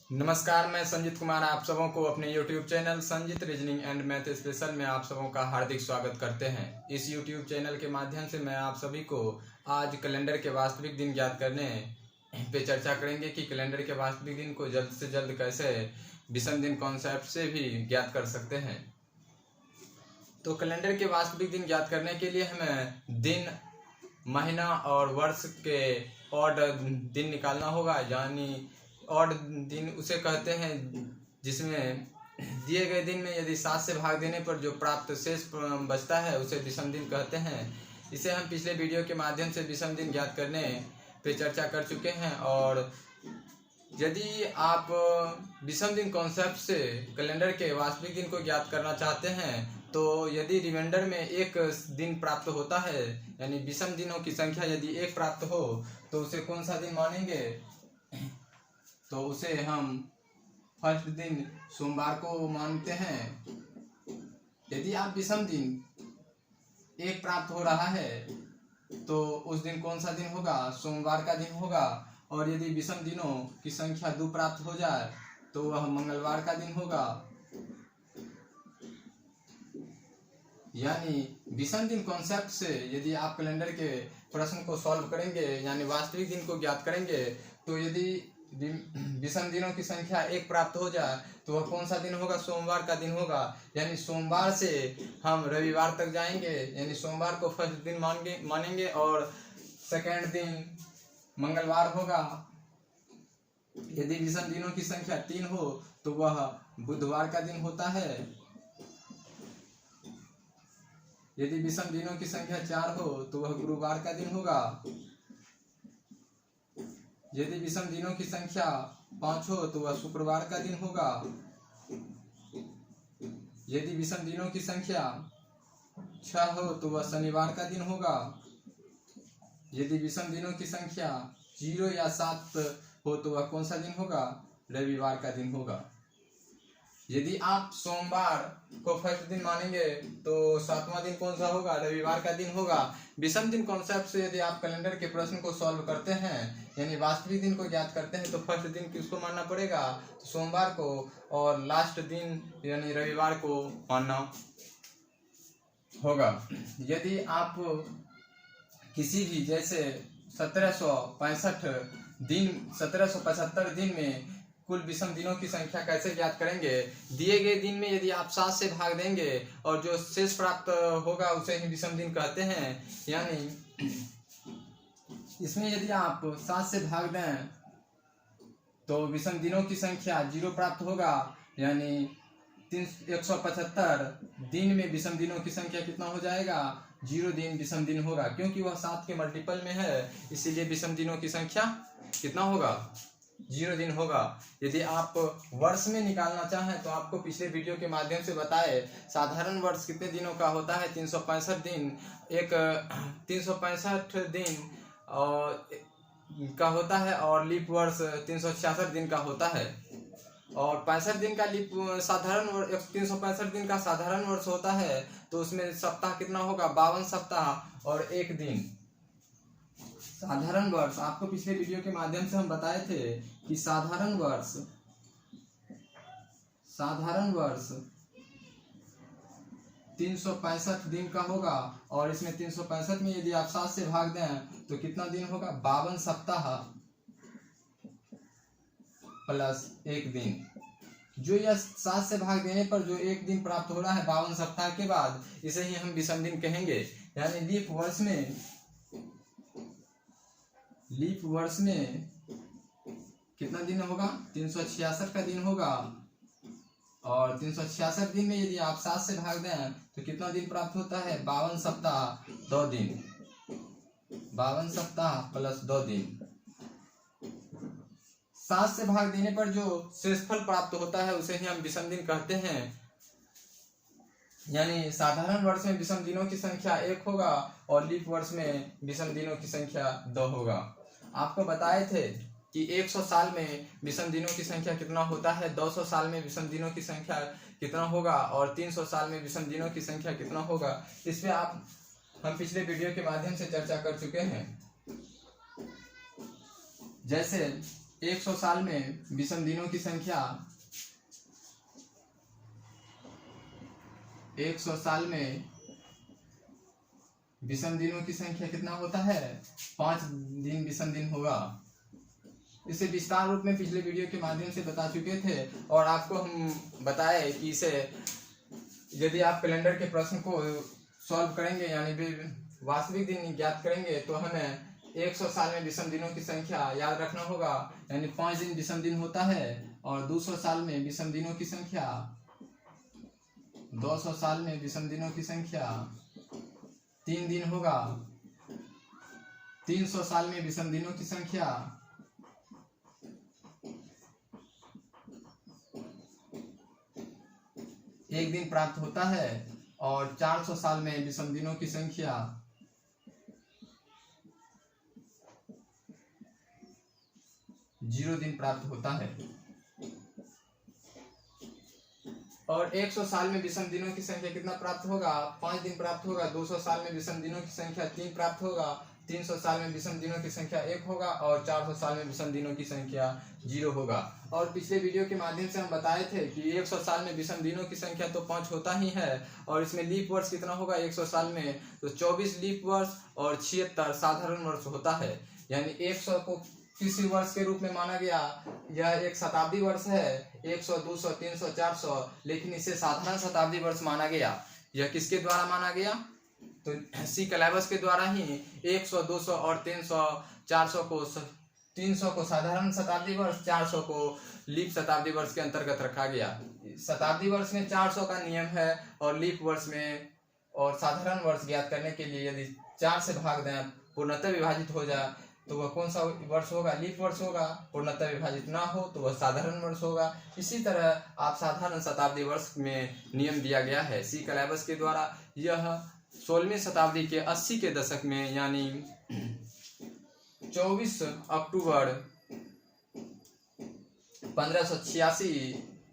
नमस्कार, मैं संजीत कुमार आप सबों को अपने YouTube channel Sanjeet reasoning and math special में आप सबों का हार्दिक स्वागत करते हैं। इस YouTube चैनल के माध्यम से मैं आप सभी को आज कैलेंडर के वास्तविक दिन ज्ञात करने पे चर्चा करेंगे कि कैलेंडर के वास्तविक दिन को जल्द से जल्द कैसे विषम दिन कॉन्सेप्ट से भी ज्ञात कर सकते हैं। तो कैलेंडर के वास्तविक दिन ज्ञात करने के लिए हमें दिन, महीना और वर्ष के ऑड दिन निकालना होगा। यानी ऑड दिन उसे कहते हैं जिसमें दिए गए दिन में यदि 7 से भाग देने पर जो प्राप्त शेष बचता है उसे विषम दिन कहते हैं। इसे हम पिछले वीडियो के माध्यम से विषम दिन ज्ञात करने पे चर्चा कर चुके हैं। और यदि आप विषम दिन कॉन्सेप्ट से कैलेंडर के वास्तविक दिन को ज्ञात करना चाहते हैं तो यदि रिमाइंडर में एक दिन प्राप्त होता है, यानी विषम दिनों की संख्या यदि एक प्राप्त हो तो उसे कौन सा दिन मानेंगे, तो उसे हम फर्स्ट दिन सोमवार को मानते हैं। यदि आप विषम दिन एक प्राप्त हो रहा है तो उस दिन कौन सा दिन होगा, सोमवार का दिन होगा। और यदि विषम दिनों की संख्या 2 प्राप्त हो जाए तो वह मंगलवार का दिन होगा। यानी विषम दिन कॉन्सेप्ट से यदि आप कैलेंडर के प्रश्न को सॉल्व करेंगे, यानी वास्तविक दिन को ज्ञात करेंगे, तो यदि विषम दिनों की संख्या 1 प्राप्त हो जाए तो वह कौन सा दिन होगा, सोमवार का दिन होगा। यानी सोमवार से हम रविवार तक जाएंगे, यानी सोमवार को फर्स्ट दिन मानेंगे और सेकेंड दिन मंगलवार होगा। यदि विषम दिनों की संख्या 3 हो तो वह बुधवार का दिन होता है। यदि विषम दिनों की संख्या 4 हो तो वह गुरुवार का दिन होगा। यदि विषम दिनों की संख्या 5 हो तो वह शुक्रवार का दिन होगा। यदि विषम दिनों की संख्या 6 हो तो वह शनिवार का दिन होगा। यदि विषम दिनों की संख्या 0 या 7 हो तो वह कौन सा दिन होगा, रविवार का दिन होगा। यदि आप सोमवार को फर्स्ट दिन मानेंगे तो 7वां दिन कौन सा होगा, रविवार का दिन होगा। विषम दिन कॉन्सेप्ट से यदि आप कैलेंडर के प्रश्न को सॉल्व करते हैं, यानी वास्तविक दिन को ज्ञात करते हैं, तो फर्स्ट दिन किसको मानना पड़ेगा, तो सोमवार को, और लास्ट दिन यानी रविवार को मानना होगा। यदि आप किसी भी जैसे 1775 दिन में कुल विषम दिनों की संख्या कैसे ज्ञात करेंगे, दिए गए दिन में यदि आप 7 से भाग देंगे और जो शेष प्राप्त होगा उसे ही विषम दिन कहते हैं। यानी इसमें यदि आप 7 से भाग दें तो विषम दिनों की संख्या 0 प्राप्त होगा। यानी 175 दिन में विषम दिनों की संख्या कितना हो जाएगा, 0 दिन विषम दिन होगा। क्योंकि वह 7 के मल्टीपल में है, इसीलिए विषम दिनों की संख्या कितना होगा, 0 दिन होगा। यदि आप वर्ष में निकालना चाहें तो आपको पिछले वीडियो के माध्यम से बताए साधारण वर्ष कितने दिनों का होता है, 365 दिन। 365 दिन और का होता है और लीप वर्ष 366 दिन का होता है। और 65 दिन का लीप साधारण वर्ष, 365 दिन का साधारण वर्ष होता है, तो उसमें सप्ताह कितना होगा, 52 सप्ताह और 1 दिन। साधारण वर्ष आपको पिछले वीडियो के माध्यम से हम बताए थे कि साधारण वर्ष 365 दिन का होगा। और इसमें 365 में यदि आप 7 से भाग दें तो कितना दिन होगा, 52 सप्ताह प्लस 1 दिन। जो यह 7 से भाग देने पर जो 1 दिन प्राप्त हो रहा है 52 सप्ताह के बाद, इसे ही हम विषम दिन कहेंगे। यानी लीप वर्ष में कितना दिन होगा, 366 का दिन होगा। और 366 दिन में यदि आप 7 से भाग दें तो कितना दिन प्राप्त होता है, 52 सप्ताह 2 दिन। 52 सप्ताह प्लस 2 दिन। 7 से भाग देने पर जो शेषफल प्राप्त होता है उसे ही हम विषम दिन कहते हैं। यानी साधारण वर्ष में विषम दिनों की संख्या 1 होगा और लीप वर्ष में विषम दिनों की संख्या 2 होगा। आपको बताए थे कि 100 साल में विषम दिनों की संख्या कितना होता है, 200 साल में विषम दिनों की संख्या कितना होगा और 300 साल में विषम दिनों की संख्या कितना होगा। इस पे हम पिछले वीडियो के माध्यम से चर्चा कर चुके हैं। जैसे 100 साल में विषम दिनों की संख्या 100 साल में विषम दिनों की संख्या कितना होता है? 5 दिन विषम दिन होगा। इसे विस्तार रूप में पिछले वीडियो के माध्यम से बता चुके थे और आपको हम बताए कि इसे यदि आप कैलेंडर के प्रश्न को सॉल्व करेंगे यानी वास्तविक दिन ज्ञात करेंगे तो हमें 100 साल में विषम दिनों की संख्या याद रखना होगा, यानी 5 दिन विषम दिन होता है। और 200 साल में विषम दिनों की संख्या 200 साल में विषम दिनों की संख्या 3 दिन होगा। 300 साल में विषम दिनों की संख्या 1 दिन प्राप्त होता है। और 400 साल में विषम दिनों की संख्या 0 दिन प्राप्त होता है। और 100 साल में विषम दिनों की संख्या कितना प्राप्त होगा? 5 दिन प्राप्त होगा। 200 साल में विषम दिनों की संख्या 3 प्राप्त होगा। 300 साल में विषम दिनों की संख्या 1 होगा और 400 साल में विषम दिनों की संख्या 0 होगा। और पिछले वीडियो के माध्यम से हम बताए थे कि 100 साल में विषम दिनों की संख्या तो 5 होता ही है और इसमें लीप वर्ष कितना होगा 100 साल में? तो 24 लीप वर्ष और 76 साधारण वर्ष होता है। यानी 100 को किसी वर्ष के रूप में माना गया, यह एक शताब्दी वर्ष है। 100, 200, 300, 400, लेकिन इसे साधारण शताब्दी वर्ष माना गया। यह किसके द्वारा माना गया? तो सी कैलाबस के द्वारा ही 100, 200 और 300, 400 को 300 को साधारण शताब्दी वर्ष, 400 को लीप शताब्दी वर्ष के अंतर्गत रखा गया। शताब्दी वर्ष में 400 का नियम है और लीप वर्ष में और साधारण वर्ष ज्ञात करने के लिए यदि 4 से भाग दें, पूर्णतः विभाजित हो जाए तो वह कौन सा वर्ष होगा? लीप वर्ष होगा। पूर्णतः विभाजित ना हो तो वह साधारण वर्ष होगा। इसी तरह आप साधारण शताब्दी वर्ष में नियम दिया गया है सी कैलाबस के द्वारा। यह 16वीं शताब्दी के 80 के दशक में यानी 24 अक्टूबर 1586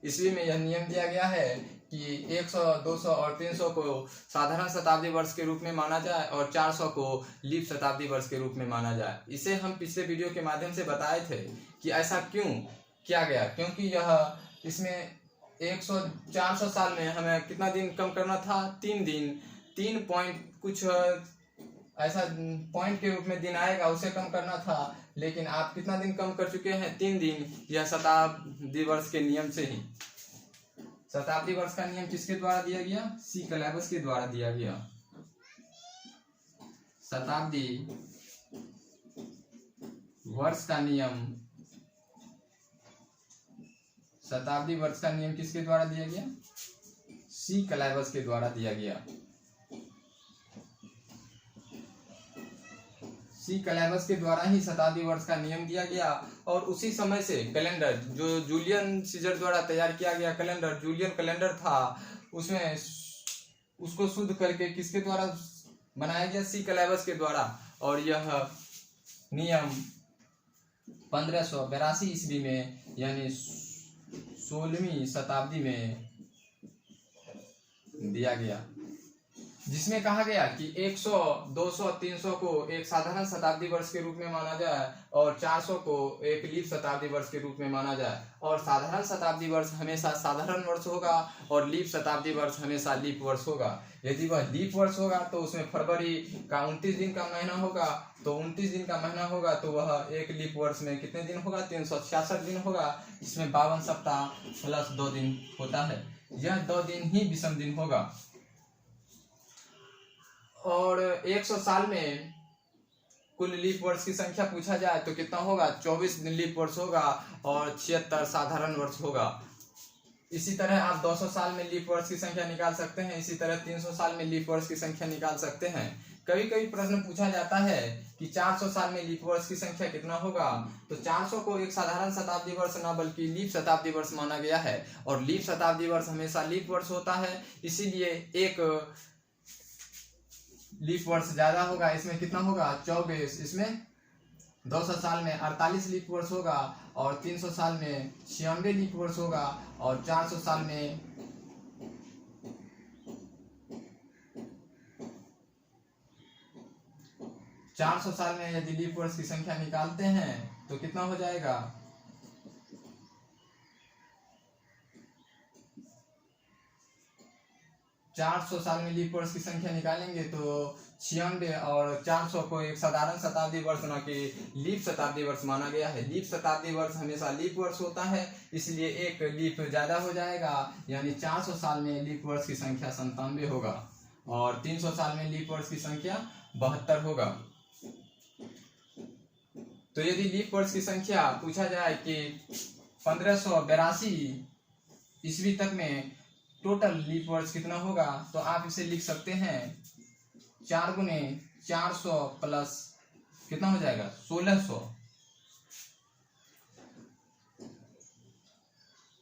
ईस्वी में यह नियम दिया गया है कि 100, 200 और 300 को साधारण शताब्दी वर्ष के रूप में माना जाए और 400 को लीप शताब्दी वर्ष के रूप में माना जाए। इसे हम पिछले वीडियो के माध्यम से बताए थे कि ऐसा क्यों किया गया, क्योंकि यह इसमें 400 साल में हमें कितना दिन कम करना था? 3 दिन। 3 पॉइंट कुछ ऐसा पॉइंट के रूप में दिन आएगा उसे कम करना था, लेकिन आप कितना दिन कम कर चुके हैं? 3 दिन। यह शताब्दी वर्ष के नियम से ही। शताब्दी वर्ष का नियम किसके द्वारा दिया गया? सी कैलाबस के द्वारा दिया गया। शताब्दी वर्ष का नियम, शताब्दी वर्ष का नियम किसके द्वारा दिया गया? सी कैलाबस के द्वारा दिया गया। सी कैलाबस के द्वारा ही शताब्दी वर्ष का नियम दिया गया। और उसी समय से कैलेंडर जो जूलियन सीजर द्वारा तैयार किया गया कैलेंडर, जूलियन कैलेंडर था, उसमें उसको शुद्ध करके किसके द्वारा बनाया गया? सी कैलाबस के द्वारा। और यह नियम 1582 ईस्वी में यानी 16वीं शताब्दी में दिया गया, जिसमें कहा गया कि 100, 200, 300 को एक साधारण शताब्दी वर्ष के रूप में माना जाए और 400 को एक लीप शताब्दी वर्ष के रूप में माना जाए। और साधारण शताब्दी वर्ष हमेशा साधारण वर्ष होगा और लीप शताब्दी वर्ष हमेशा लीप वर्ष होगा। यदि वह लीप वर्ष होगा तो उसमें फरवरी का 29 दिन का महीना होगा, तो 29 दिन का महीना होगा तो वह एक लीप वर्ष में कितने दिन होगा? 366 दिन होगा। इसमें 52 सप्ताह प्लस 2 दिन होता है। यह 2 दिन ही विषम दिन होगा। और 100 साल में कुल लीप वर्ष की संख्या पूछा जाए तो कितना होगा? 24 लीप वर्ष होगा और 76 साधारण वर्ष होगा। इसी तरह आप 200 साल में लीप वर्ष की संख्या निकाल सकते हैं। इसी तरह 300 साल में लीप वर्ष की संख्या निकाल सकते हैं। कभी कभी प्रश्न पूछा जाता है कि 400 साल में लीप वर्ष की संख्या कितना होगा? तो 400 को एक साधारण शताब्दी वर्ष न बल्कि लीप शताब्दी वर्ष माना गया है और लीप शताब्दी वर्ष हमेशा लीप वर्ष होता है, इसीलिए एक लीप वर्ष ज्यादा होगा। इसमें कितना होगा? 24। इसमें 200 साल में 48 लीप वर्ष होगा और 300 साल में 96 लीप वर्ष होगा और 400 साल में 400 साल में यदि लीप वर्ष की संख्या निकालते हैं तो कितना हो जाएगा? 400 साल में लीप वर्ष की संख्या निकालेंगे तो 96 और 400 को एक साधारण शताब्दी वर्ष न कि लीप शताब्दी वर्ष माना गया है। लीप शताब्दी वर्ष हमेशा लीप वर्ष होता है, इसलिए एक लीप ज्यादा हो जाएगा, यानी 400 साल में लीप वर्ष की संख्या 97 होगा और 300 साल में लीप वर्ष की संख्या 72 होगा। तो यदि लीप वर्ष की संख्या पूछा जाए कि 1582 ईस्वी तक में टोटल लीप वर्ष कितना होगा, तो आप इसे लिख सकते हैं 4 गुने 400 प्लस कितना हो जाएगा 1600,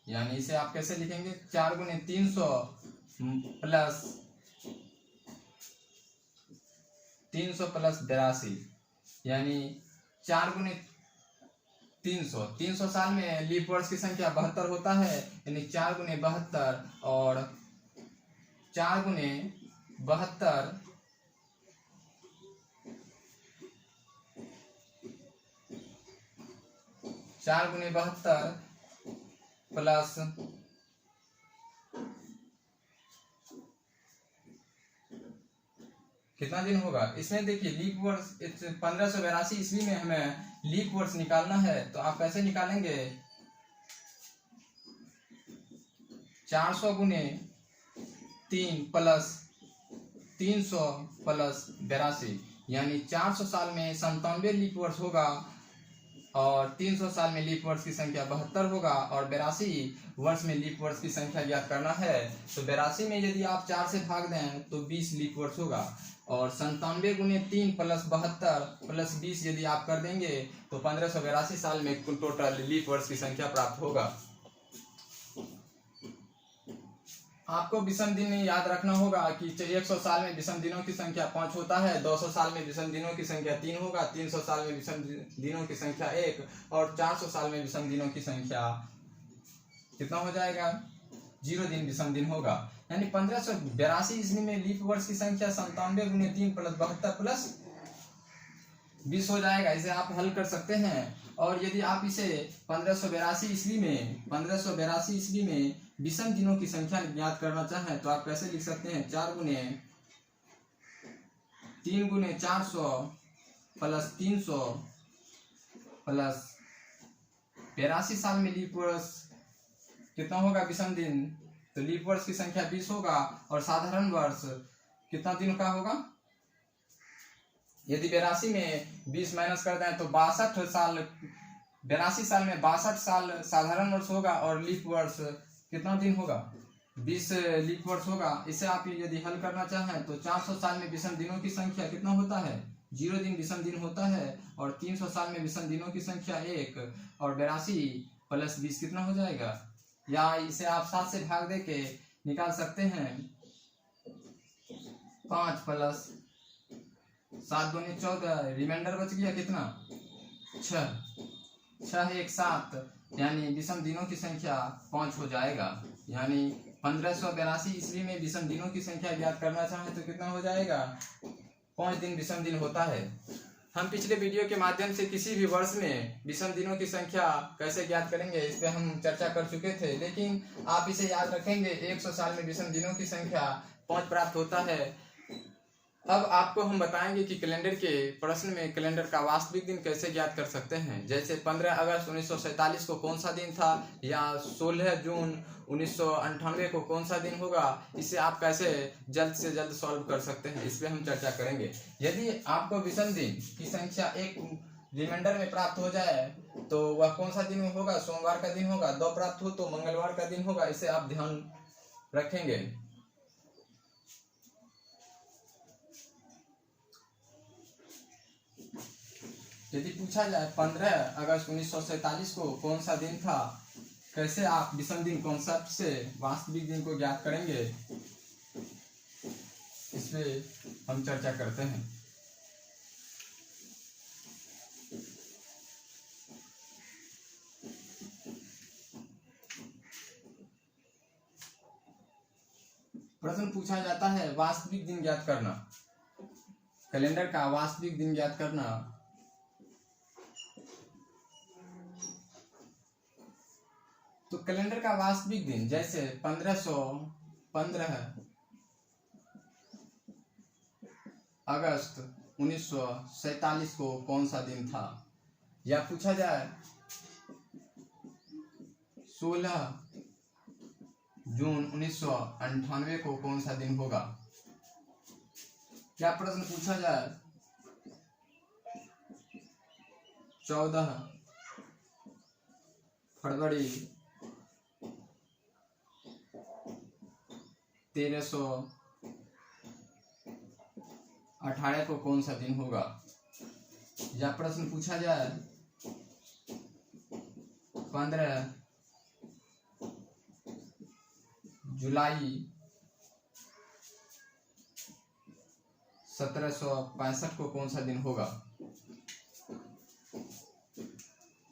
यानी इसे आप कैसे लिखेंगे 4 गुने 300 प्लस 82, यानी 4 गुने 300 साल में लीप वर्ष की संख्या 72 होता है, यानी 4 गुने 72 और 4 गुने 72 4 गुने 72 प्लस कितना दिन होगा। इसमें देखिए लीप वर्ष 1582 ईस्वी में हमें लीप वर्ष निकालना है, तो आप कैसे निकालेंगे 400 गुने 3 प्लस 300 प्लस 82, यानी 400 साल में 97 लीप वर्ष होगा और 300 साल में लीप वर्ष की संख्या 72 होगा और 82 वर्ष में लीप वर्ष की संख्या ज्ञात करना है। तो 82 में यदि आप 4 से भाग दें तो 20 लीप वर्ष होगा और 97 गुने 3 प्लस 72 प्लस 20 यदि आप कर देंगे तो 1582 साल में टोटल लीप वर्ष की संख्या प्राप्त होगा। आपको विषम दिन याद रखना होगा कि 100 साल में विषम दिनों की संख्या 5 होता है, 200 साल में विषम दिनों की संख्या 3 होगा, 300 साल में विषम दिनों की संख्या 1 और 400 साल में विषम दिनों की संख्या कितना हो जाएगा 0 दिन विषम दिन होगा। यानी 1582 ईस्वी में लीप वर्ष की संख्या 97 गुने 3 प्लस 72 प्लस 20 हो जाएगा। इसे आप हल कर सकते हैं। और यदि आप इसे 1582 ईस्वी में विषम दिनों की संख्या ज्ञात करना चाहें तो आप कैसे लिख सकते हैं 4 गुने 3 गुने 400 प्लस 300 प्लस 82 साल में लीप वर्ष कितना होगा विषम दिन, तो लीप वर्ष की संख्या 20 होगा और साधारण वर्ष कितना दिन का होगा। यदि 82 में 20 माइनस कर दें तो 62 साल, 82 साल में 62 साल साधारण वर्ष होगा और लीप वर्ष कितना दिन होगा 20 लीप वर्ष होगा। इसे आप यदि हल करना चाहें तो 400 साल में विषम दिनों की संख्या कितना होता है 0 दिन विषम दिन होता है और 300 साल में विषम दिनों की संख्या 1 और 82 प्लस 20 कितना हो जाएगा, या इसे आप 7 से भाग दे के निकाल सकते हैं 5 प्लस 7 दूनी 14, रिमाइंडर बच गया कितना 6 1 7, यानी विषम दिनों की संख्या 5 हो जाएगा। यानी 1582 ईस्वी में विषम दिनों की संख्या ज्ञात करना चाहें तो कितना हो जाएगा 5 दिन विषम दिन होता है। हम पिछले वीडियो के माध्यम से किसी भी वर्ष में विषम दिनों की संख्या कैसे ज्ञात करेंगे इस पे हम चर्चा कर चुके थे, लेकिन आप इसे याद रखेंगे 100 साल में विषम दिनों की संख्या 5 प्राप्त होता है। अब आपको हम बताएंगे कि कैलेंडर के प्रश्न में कैलेंडर का वास्तविक दिन कैसे ज्ञात कर सकते हैं। जैसे 15 अगस्त 1947 को कौन सा दिन था या 16 जून 1998 को कौन सा दिन होगा, इसे आप कैसे जल्द से जल्द सॉल्व कर सकते हैं इस पे हम चर्चा करेंगे। यदि आपको विषम दिन की संख्या एक रिमाइंडर में प्राप्त हो जाए तो वह कौन सा दिन होगा, सोमवार का दिन होगा, 2 प्राप्त हो तो मंगलवार का दिन होगा, इसे आप ध्यान रखेंगे। यदि पूछा जाए 15 अगस्त 1947 को कौन सा दिन था, कैसे आप विषम दिन कॉन्सेप्ट से वास्तविक दिन को ज्ञात करेंगे इस पे हम चर्चा करते हैं। प्रश्न पूछा जाता है वास्तविक दिन ज्ञात करना, कैलेंडर का वास्तविक दिन ज्ञात करना। तो कैलेंडर का वास्तविक दिन जैसे 1515 अगस्त 1947 को कौन सा दिन था? या पूछा जाए 16 जून 1998 को कौन सा दिन होगा? क्या प्रश्न पूछा जाए 14 फरवरी 1318 को कौन सा दिन होगा? या प्रश्न पूछा जाए 15 जुलाई 1765 को कौन सा दिन होगा?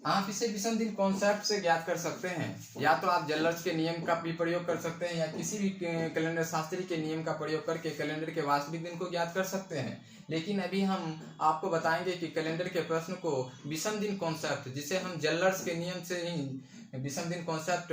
आप इसे विषम दिन कॉन्सेप्ट से ज्ञात कर सकते हैं। या तो आप जल्लर्स के नियम का भी प्रयोग कर सकते हैं या किसी भी कैलेंडर शास्त्री के नियम का प्रयोग करके कैलेंडर के वास्तविक दिन को ज्ञात कर सकते हैं। लेकिन अभी हम आपको बताएंगे कि कैलेंडर के प्रश्न को विषम दिन कॉन्सेप्ट, जिसे हम जल्लर्स के नियम से ही विषम दिन कॉन्सेप्ट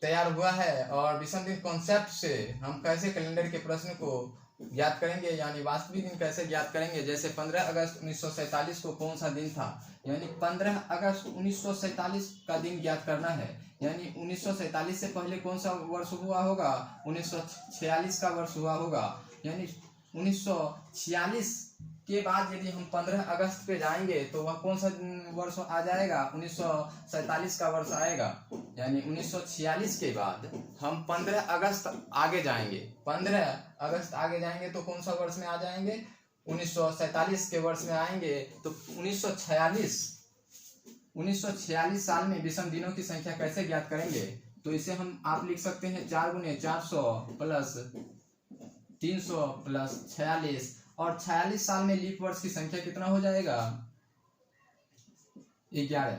तैयार हुआ है, और विषम दिन कॉन्सेप्ट से हम कैसे कैलेंडर के प्रश्न को ज्ञात करेंगे, यानी वास्तविक दिन कैसे ज्ञात करेंगे। जैसे 15 अगस्त 1947 को कौन सा दिन था, यानी 15 अगस्त 1947 का दिन ज्ञात करना है। यानी 1947 से पहले कौन सा वर्ष हुआ होगा? 1946 का वर्ष हुआ होगा। यानी 1946 के बाद यदि हम 15 अगस्त पे जाएंगे तो वह कौन सा वर्ष आ जाएगा? 1947 का वर्ष आएगा। यानी 1946 के बाद हम 15 अगस्त आगे जाएंगे, 15 अगस्त आगे जाएंगे तो कौन सा वर्ष में आ जाएंगे? 1947 के वर्ष में आएंगे। तो 1946 साल में विषम दिनों की संख्या कैसे ज्ञात करेंगे? तो इसे आप लिख सकते हैं 4 × 400 प्लस 300 प्लस 46, और 46 साल में लीप वर्ष की संख्या कितना हो जाएगा? 11।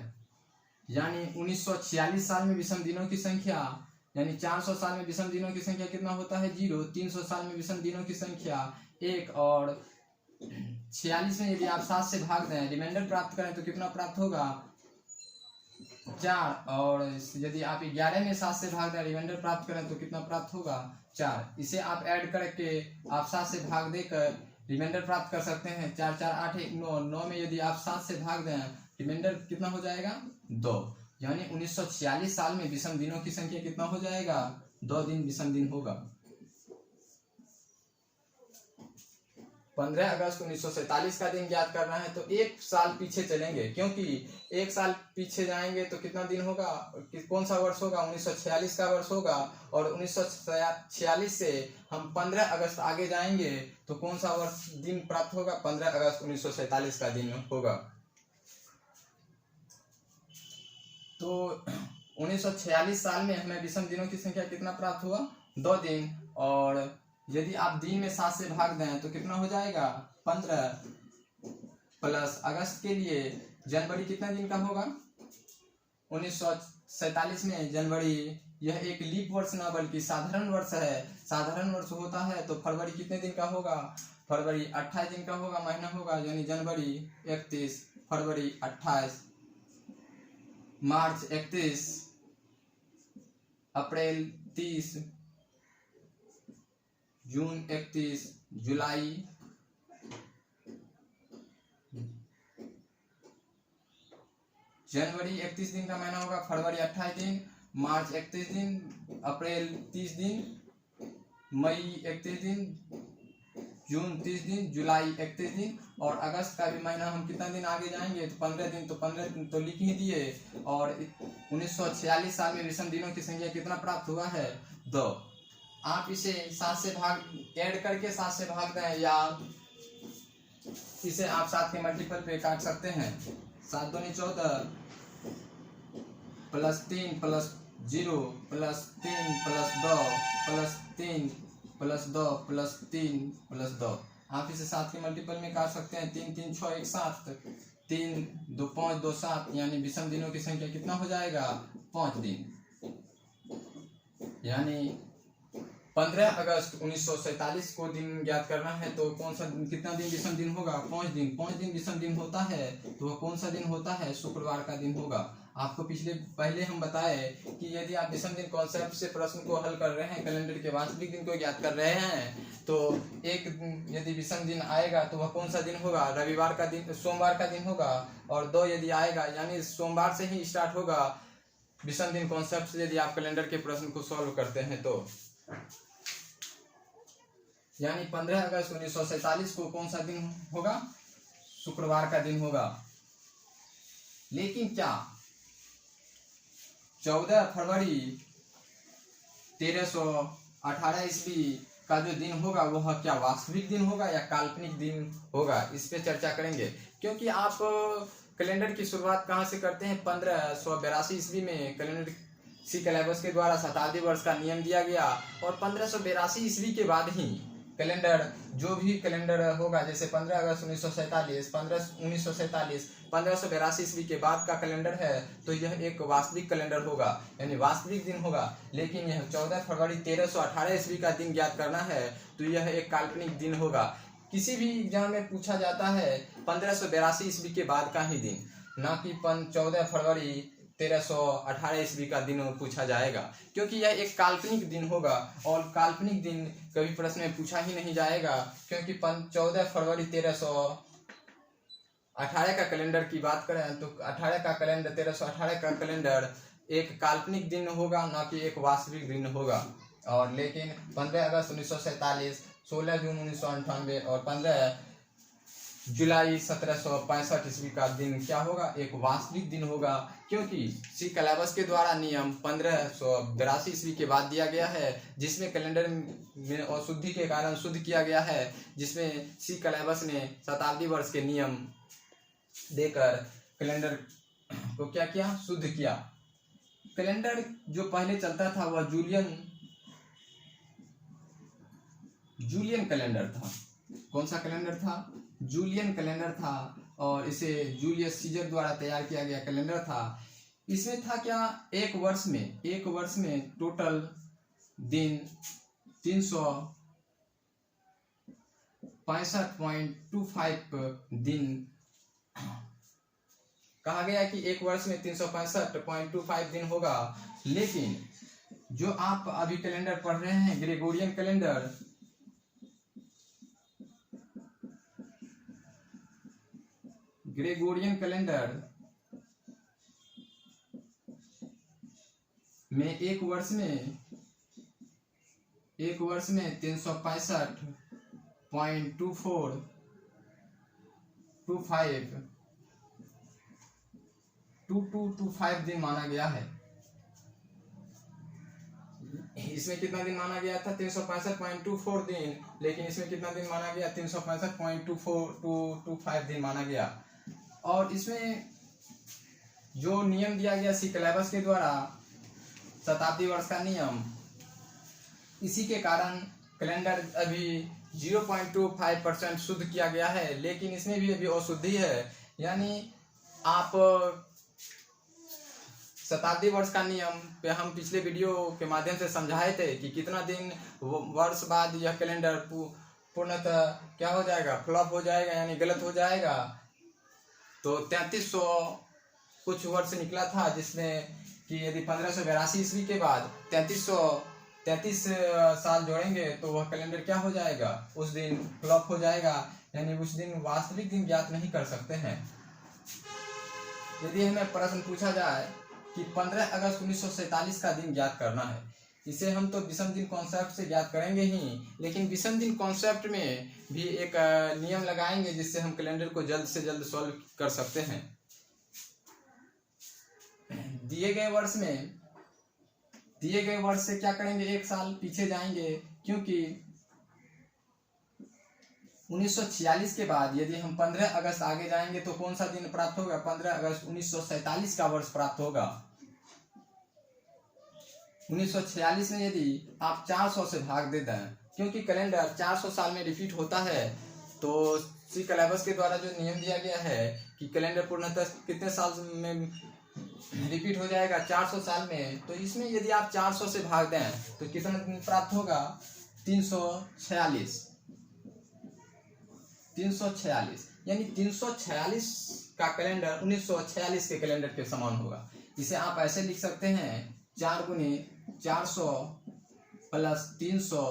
यानी 1946 साल में विषम दिनों की संख्या, यानी 400 साल में विषम दिनों की संख्या कितना होता है? 0। 300 साल में विषम दिनों की संख्या 1, और 46 में यदि आप 7 से भाग दें, रिमाइंडर प्राप्त करें तो कितना प्राप्त होगा? 4। और यदि आप 11 में 7 से भाग दें, रिमाइंडर प्राप्त करें तो कितना प्राप्त होगा? 4। इसे आप ऐड करके आप 7 से भाग देकर रिमाइंडर प्राप्त कर सकते हैं। 4 4 8 1 9, 9 में यदि आप 7 से भाग दें, रिमाइंडर कितना हो जाएगा? 2। यानी 1946 साल में विषम दिनों की संख्या कितना हो जाएगा? 2 दिन विषम दिन होगा। 15 अगस्त 1947 का दिन ज्ञात करना है तो 1 साल पीछे चलेंगे, क्योंकि 1 साल पीछे जाएंगे तो कितना दिन होगा? कौन सा वर्ष होगा? 1946 का वर्ष होगा। और 1946 से हम 15 अगस्त आगे जाएंगे तो कौन सा वर्ष दिन प्राप्त होगा? 15 अगस्त 1947 का दिन होगा। तो 1946 साल में हमें विषम दिनों की संख्या कितना प्राप्त हुआ? 2 दिन। और यदि आप दिन में 7 से भाग दें तो कितना हो जाएगा? 15 प्लस अगस्त के लिए जनवरी कितना दिन का होगा? 1947 में जनवरी यह एक लीप वर्ष ना बल्कि साधारण वर्ष है। साधारण वर्ष होता है तो फरवरी कितने दिन का होगा? फरवरी 28 दिन का होगा, महीना होगा। यानी जनवरी 31, फरवरी 28, मार्च 31, अप्रैल 30, जून 31, जुलाई जनवरी 31 दिन का महीना होगा, फरवरी 28 दिन, मार्च 31 दिन, अप्रैल 30 दिन, मई 31 दिन, जून 30 दिन, जुलाई 31 दिन। और अगस्त का भी महीना हम कितना दिन आगे जाएंगे तो 15 दिन। तो 15 दिन तो लिख ही दिए। और 1946 साल में विषम दिनों की संख्या कितना प्राप्त हुआ है? 2। आप इसे 7 से भाग ऐड करके 7 से भाग दें, या इसे आप 7 के मल्टीपल पे काट सकते हैं। 7 दूनी 14 plus 3 plus 0 plus 3 plus 2 plus 3 plus 2 plus 3 plus 2। आप इसे 7 के मल्टीपल में काट सकते हैं। 3 3 6 1 7, 3 2 5 2 7। यानी विषम दिनों की संख्या कितना हो जाएगा? 5 दिन। यानी 15 अगस्त 1947 को दिन ज्ञात करना है तो कौन सा कितना दिन विषम दिन होगा? 5 दिन। 5 दिन विषम दिन होता है तो वह कौन सा दिन होता है? शुक्रवार का दिन होगा। आपको पहले हम बताए कि यदि आप विषम दिन कॉन्सेप्ट से प्रश्न को हल कर रहे हैं, कैलेंडर के वास्तविक दिन को ज्ञात कर रहे हैं, तो एक यदि विषम दिन आएगा तो वह कौन सा दिन होगा? रविवार का दिन, सोमवार का दिन होगा। और 2 यदि आएगा यानी सोमवार से ही स्टार्ट होगा विषम दिन कॉन्सेप्ट से, यदि आप कैलेंडर के प्रश्न को सॉल्व करते हैं तो। यानी 15 अगस्त 1947 को कौन सा दिन होगा? शुक्रवार का दिन होगा। लेकिन क्या 14 फरवरी 1318 ईस्वी का जो दिन होगा वह क्या वास्तविक दिन होगा या काल्पनिक दिन होगा? इस पे चर्चा करेंगे। क्योंकि आप कैलेंडर की शुरुआत कहाँ से करते हैं? 1582 ईस्वी में कैलेंडर सी कैलेबस के द्वारा शताब्दी वर्ष का नियम दिया गया, और 1582 ईस्वी के बाद ही कैलेंडर, जो भी कैलेंडर होगा, जैसे 15 अगस्त 1947, 1582 ईस्वी के बाद का कैलेंडर है, तो यह एक वास्तविक कैलेंडर होगा, यानी वास्तविक दिन होगा। लेकिन यह 14 फरवरी 1318 ईस्वी का दिन ज्ञात करना है, तो यह एक काल्पनिक दिन होगा। किसी भी एग्जाम में पूछा जाता है 1582 ईस्वी के बाद का ही दिन, ना कि 14 फरवरी 1318 ईस्वी का दिन पूछा जाएगा, क्योंकि यह एक काल्पनिक दिन होगा। और काल्पनिक दिन कभी प्रश्न में पूछा ही नहीं जाएगा, क्योंकि 14 फरवरी 1318 का कैलेंडर की बात करें तो 1318 का कैलेंडर एक काल्पनिक दिन होगा, ना कि एक वास्तविक दिन होगा। और लेकिन 15 अगस्त 1947, 16 जून 1998 और 15 जुलाई 1765 ईस्वी का दिन क्या होगा? एक वास्तविक दिन होगा, क्योंकि सी कैलेबस के द्वारा नियम 1582 ईस्वी के बाद दिया गया है, जिसमें कैलेंडर में अशुद्धि के कारण शुद्ध किया गया है, जिसमें सी कैलेबस ने शताब्दी वर्ष के नियम देकर कैलेंडर को क्या किया? शुद्ध किया। कैलेंडर जो पहले चलता था वह जूलियन कैलेंडर था। कौन सा कैलेंडर था? जूलियन कैलेंडर था, और इसे जूलियस सीजर द्वारा तैयार किया गया कैलेंडर था। इसमें था क्या? एक वर्ष में टोटल दिन 365.25 दिन कहा गया कि एक वर्ष में 365.25 दिन होगा। लेकिन जो आप अभी कैलेंडर पढ़ रहे हैं, ग्रेगोरियन कैलेंडर, में एक वर्ष में 365.25 दिन माना गया है। इसमें कितना दिन माना गया था? 365.24 दिन। लेकिन इसमें कितना दिन माना गया? 365.25 दिन माना गया। और इसमें जो नियम दिया गया सी कैलेबस के द्वारा, शताब्दी वर्ष का नियम, इसी के कारण कैलेंडर अभी 0.25% शुद्ध किया गया है। लेकिन इसमें भी अभी अशुद्धि है, यानी आप शताब्दी वर्ष का नियम पे हम पिछले वीडियो के माध्यम से समझाए थे कि कितना दिन वर्ष बाद यह कैलेंडर पूर्णतः क्या हो जाएगा? फ्लॉप हो जाएगा, यानी गलत हो जाएगा। तो 3300 कुछ वर्ष निकला था, जिसमें कि यदि 1582 ईस्वी के बाद 33 साल जोड़ेंगे तो वह कैलेंडर क्या हो जाएगा? उस दिन फ्लॉप हो जाएगा, यानी उस दिन वास्तविक दिन ज्ञात नहीं कर सकते हैं। यदि हमें प्रश्न पूछा जाए कि 15 अगस्त 1947 का दिन ज्ञात करना है, इसे हम तो विषम दिन कॉन्सेप्ट से ज्ञात करेंगे ही, लेकिन विषम दिन कॉन्सेप्ट में भी एक नियम लगाएंगे जिससे हम कैलेंडर को जल्द से जल्द सॉल्व कर सकते हैं। दिए गए वर्ष से क्या करेंगे? एक साल पीछे जाएंगे, क्योंकि 1946 के बाद यदि हम 15 अगस्त आगे जाएंगे तो कौन सा दिन प्राप्त होगा? 15 अगस्त 1947 का वर्ष प्राप्त होगा। 1946 में यदि आप 400 से भाग देते हैं, क्योंकि कैलेंडर 400 साल में रिपीट होता है, तो सी कैलेबस के द्वारा जो नियम दिया गया है कि कैलेंडर पूर्णतः कितने साल में रिपीट हो जाएगा? 400 साल में। तो इसमें यदि आप 400 से भाग दें तो कितना दिन प्राप्त होगा? 346, यानी 346 का कैलेंडर 1946 के कैलेंडर के समान होगा। इसे आप ऐसे लिख सकते हैं 4 गुने 400 प्लस 300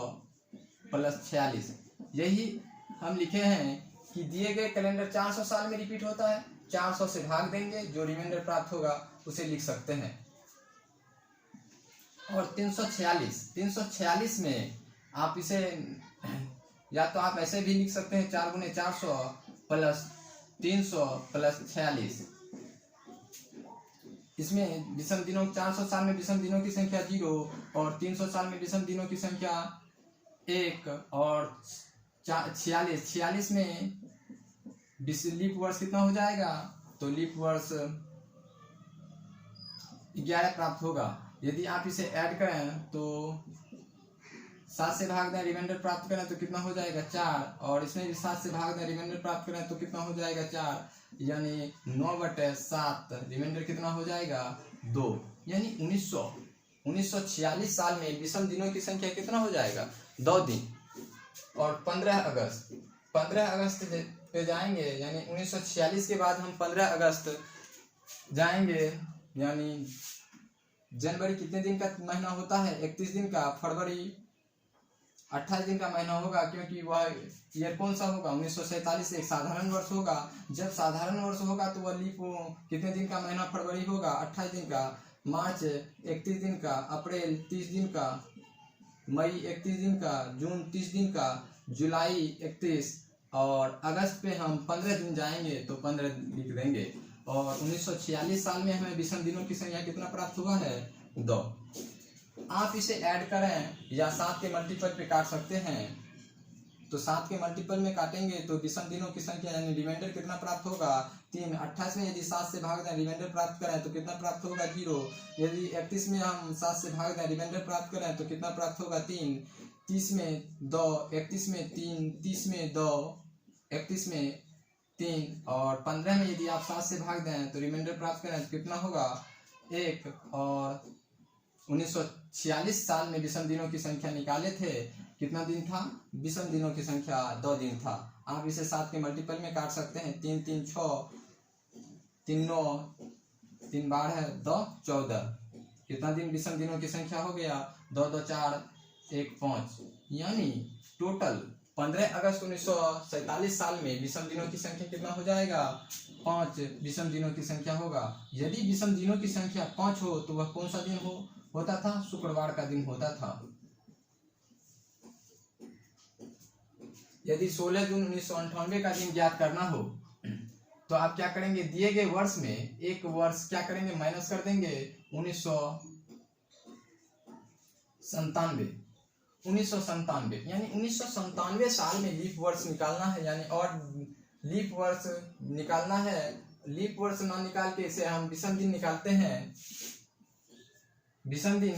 प्लस 46। यही हम लिखे हैं कि दिए गए कैलेंडर 400 साल में रिपीट होता है, 400 से भाग देंगे, जो रिमाइंडर प्राप्त होगा उसे लिख सकते हैं। और 346 में आप इसे या तो आप ऐसे भी लिख सकते हैं 4 गुने 400 प्लस 300 प्लस 46। इसमें विषम दिनों 400 साल में विषम दिनों की संख्या 0 और 300 साल में विषम दिनों की संख्या 1 और 46 में लीप वर्ष कितना हो जाएगा, तो लीप वर्ष 11 प्राप्त होगा। यदि आप इसे ऐड करें तो 7 से भाग दें, रिमाइंडर प्राप्त करें तो कितना हो जाएगा 4, और इसमें भी 7 से भाग दें, रिमाइंडर प्राप्त करें तो कितना हो जाएगा 4, यानी 9/7, रिमाइंडर कितना हो जाएगा 2, यानी 1946 साल में विषम दिनों की संख्या कितना हो जाएगा 2 दिन। और 15 अगस्त पे जाएंगे, यानी 1946 के बाद हम 15 अगस्त जाएंगे, यानी जनवरी कितने दिन का महीना होता है, 31 दिन का, फरवरी 28 दिन का महीना होगा, क्योंकि वह ईयर कौन सा होगा 1947, एक साधारण वर्ष होगा। जब साधारण वर्ष होगा तो वह लीप कितने दिन का महीना फरवरी होगा 28 दिन का, मार्च 31 दिन का, अप्रैल 30 दिन का, मई 31 दिन का, जून 30 दिन का, जुलाई 31, और अगस्त पे हम 15 दिन जाएंगे तो 15 लिख देंगे। और 1946 साल में हमें विषम दिनों की संख्या कितना प्राप्त हुआ है 2। आप इसे ऐड करें या 7 के मल्टीपल पे काट सकते हैं, तो 7 के मल्टीपल में काटेंगे तो विषम दिनों की संख्या यानी रिमाइंडर कितना प्राप्त होगा 3। 28 में यदि 7 से भाग दें, रिमाइंडर प्राप्त करें तो कितना प्राप्त होगा 0। यदि 31 में हम 7 से भाग दें, रिमाइंडर प्राप्त करें तो कितना प्राप्त होगा 3। 30 में 2, 31 में 3, 30 में 2, 31 में 3, और 15 में यदि आप 7 से भाग दें तो रिमाइंडर प्राप्त करें तो कितना होगा 1। और 1946 साल में विषम दिनों की संख्या निकाले थे, कितना दिन था, विषम दिनों की संख्या 2 दिन था। आप इसे 7 के मल्टीपल में काट सकते हैं, 3 3 6, 3 9, 3 12 2 14, कितना दिन विषम दिनों की संख्या हो गया 2 2 4 1 5, यानी टोटल 15 अगस्त 1947 साल में विषम दिनों की संख्या कितना हो जाएगा 5 विषम दिनों की संख्या होगा। यदि विषम दिनों की संख्या 5 हो तो वह कौन सा दिन होता था, शुक्रवार का दिन होता था। यदि 16 जून 1998 का दिन ज्ञात करना हो तो आप क्या करेंगे, दिए गए वर्ष में एक वर्ष क्या करेंगे माइनस कर देंगे 1997, यानी 1997 साल में लीप वर्ष निकालना है, यानी और लीप वर्ष निकालना है। लीप वर्ष ना निकाल के इसे हम विषम दिन निकालते हैं। विषम दिन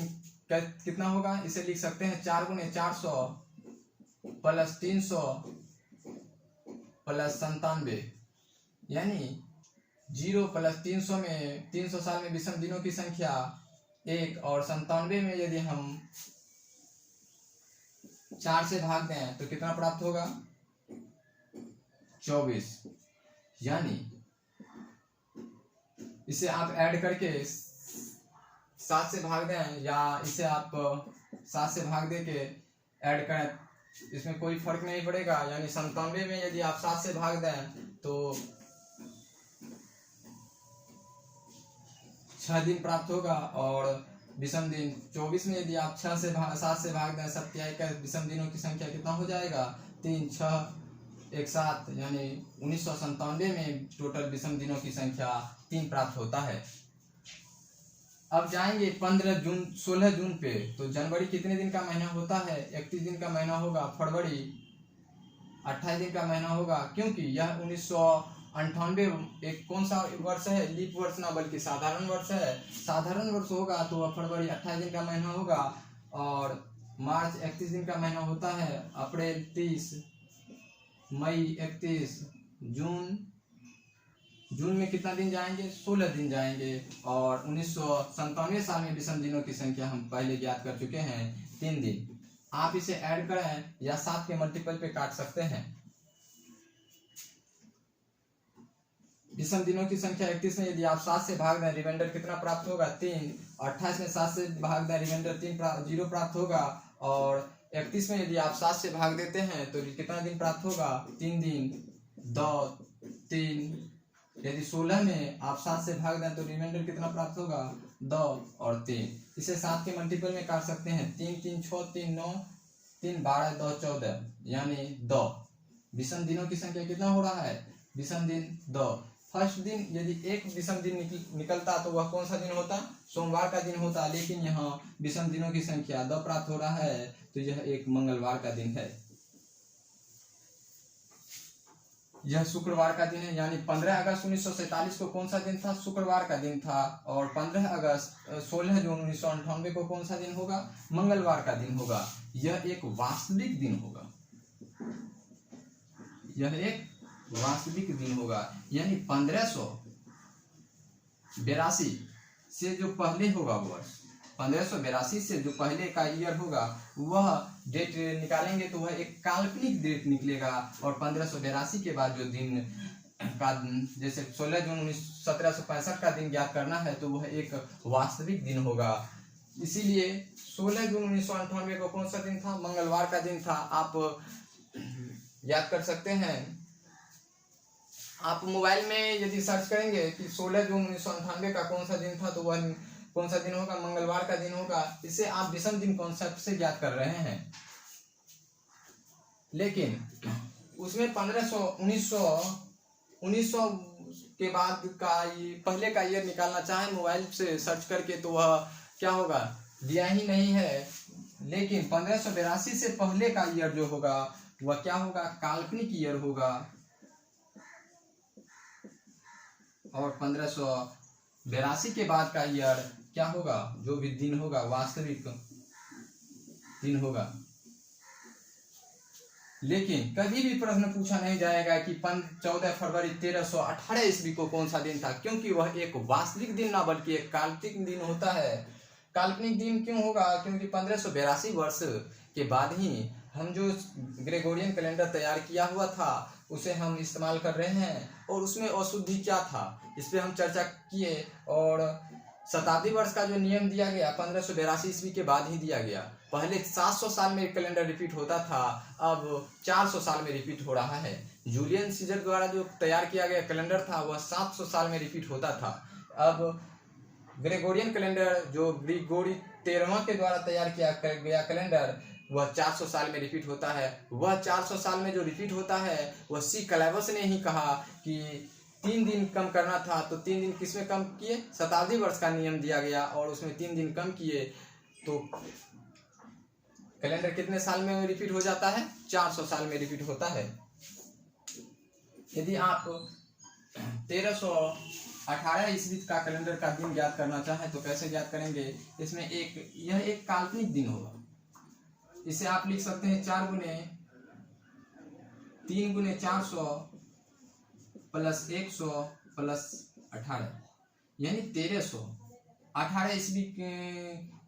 कितना होगा, इसे लिख सकते हैं 4 गुने 400 प्लस 300 प्लस 97, यानी 0 प्लस 300 में 300 साल में विषम दिनों की संख्या 1, और 97 में यदि हम 4 से भाग दें तो कितना प्राप्त होगा 24, यानी इसे आप ऐड करके 7 से भाग दें या इसे आप 7 से भाग दे के ऐड करें, इसमें कोई फर्क नहीं पड़ेगा। यानी 97 में यदि आप 7 से भाग दें तो 6 दिन प्राप्त होगा, और विषम दिन 24 में यदि आप 7 से भाग दें, 27 का विषम दिनों की संख्या कितना हो जाएगा 3 6 1 7, यानी 1997 में टोटल विषम दिनों की संख्या 3 प्राप्त होता है। अब जाएंगे 16 जून पे, तो जनवरी कितने दिन का महीना होता है 31 दिन का महीना होगा, फरवरी 28 दिन का महीना होगा, क्योंकि यह 1998 एक कौन सा वर्ष है, लीप वर्ष ना बल्कि साधारण वर्ष है। साधारण वर्ष होगा तो वह फरवरी 28 दिन का महीना होगा, और मार्च 31 दिन का महीना होता है, अप्रैल 30, मई 31, जून में कितना दिन जाएंगे 16 दिन जाएंगे। और 1997 साल में विषम दिनों की संख्या हम पहले ज्ञात कर चुके हैं 3 दिन। आप इसे ऐड करें या 7 के मल्टीपल पे काट सकते हैं। विषम दिनों की संख्या 31 में यदि आप 7 से भाग दें, रिमाइंडर कितना प्राप्त होगा? 3। 28 में 7 से भाग दें, रिमाइंडर 0 प्राप्त होगा। और 31 में यदि आप 7 से भाग देते हैं तो कितना दिन प्राप्त होगा? 3 दिन। 2 3। यदि 16 में आप 7 से भाग दें तो रिमाइंडर कितना प्राप्त होगा? 2 और 3। इसे 7 के मल्टीपल में काट सकते हैं। 3 3 6 3 9 3 12 2 14 यानी 2। विषम दिनों की संख्या कितना हो रहा है? विषम दिन 2। फर्स्ट दिन यदि एक विषम दिन निकलता तो वह कौन सा दिन होता? सोमवार का दिन होता, लेकिन यहाँ विषम दिनों की संख्या 2 प्राप्त हो रहा है तो यह एक मंगलवार का दिन है। यह शुक्रवार का दिन है, यानी 15 अगस्त 1947 को कौन सा दिन था? शुक्रवार का दिन था। और 16 जून 1998 को कौन सा दिन होगा? मंगलवार का दिन होगा। यह एक वास्तविक दिन होगा, यह एक वास्तविक दिन होगा। यानी 1582 से जो पहले होगा वर्ष, 1582 से जो पहले का ईयर होगा वह डेट निकालेंगे तो वह एक काल्पनिक डेट निकलेगा। और 1582 के बाद जो दिन का, जैसे 16 जून 1765 का दिन ज्ञात करना है तो वह एक वास्तविक दिन होगा। इसीलिए 16 जून 1998 को कौन सा दिन था? मंगलवार का दिन था। आप याद कर सकते हैं। आप मोबाइल में यदि सर्च करेंगे कि 16 जून 1998 का कौन सा दिन था तो वह कौन सा दिन होगा? मंगलवार का दिन होगा। इसे आप विषम दिन कॉन्सेप्ट से ज्ञात कर रहे हैं। लेकिन उसमें 1900 के बाद का पहले का ईयर निकालना चाहे मोबाइल से सर्च करके तो वह क्या होगा? दिया ही नहीं है। लेकिन 1582 से पहले का ईयर जो होगा वह क्या होगा? काल्पनिक ईयर होगा। और 1582 के बाद का ईयर क्या होगा? जो भी दिन होगा वास्तविक दिन होगा। लेकिन कभी भी प्रश्न पूछा नहीं जाएगा कि 14 फरवरी 1318 ईस्वी को कौन सा दिन था, क्योंकि वह एक वास्तविक दिन ना बल्कि एक काल्पनिक दिन होता है। काल्पनिक दिन क्यों होगा? क्योंकि 1582 वर्ष के बाद ही हम जो ग्रेगोरियन कैलेंडर तैयार किया हुआ था उसे हम इस्तेमाल कर रहे हैं। और उसमें अशुद्धि क्या था इस पर हम चर्चा किए। और शताब्दी वर्ष का जो नियम दिया गया 1582 ईस्वी के बाद ही दिया गया। पहले 700 साल में कैलेंडर रिपीट होता था, अब 400 साल में रिपीट हो रहा है। जूलियन सीजर द्वारा जो तैयार किया गया कैलेंडर था वह 700 साल में रिपीट होता था। अब ग्रेगोरियन कैलेंडर जो ग्रिगोरी 13वां के द्वारा तैयार किया गया कैलेंडर वह 400 साल में रिपीट होता है। वह 400 साल में जो रिपीट होता है वह सी क्लेवस ने ही कहा कि 3 दिन कम करना था, तो 3 दिन किसमें कम किए? शताब्दी वर्ष का नियम दिया गया और उसमें 3 दिन कम किए तो कैलेंडर कितने साल में रिपीट हो जाता है? 400 साल में रिपीट होता है। यदि आप 1318 ईस्वी का कैलेंडर का दिन ज्ञात करना चाहें तो कैसे ज्ञात करेंगे? इसमें यह एक काल्पनिक दिन होगा। इसे आप लिख सकते हैं 4 गुने 3 गुने 400 प्लस 100 प्लस 18 यानी 1318 ईस्वी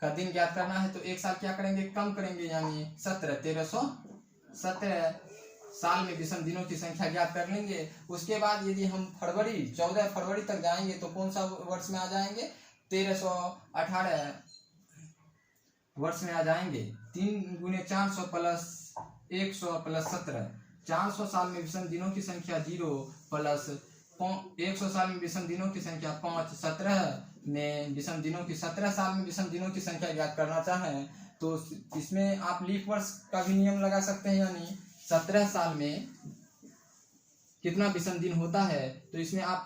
का दिन ज्ञात करना है तो एक साल क्या करेंगे? कम करेंगे, यानी 1317 साल में विषम दिनों की संख्या ज्ञात कर लेंगे। उसके बाद यदि हम 14 फरवरी तक जाएंगे तो कौन सा वर्ष में आ जाएंगे? 1318 वर्ष में आ जाएंगे। 3 गुने 400 प्लस 100 प्लस 17 400 साल में विषम दिनों की संख्या 0 प्लस 100 साल में विषम दिनों की संख्या 5 17 में विषम दिनों की 17 साल में विषम दिनों की संख्या ज्ञात करना चाहें तो इसमें आप लीप वर्ष का भी नियम लगा सकते हैं। यानी 17 साल में कितना विषम दिन होता है तो इसमें आप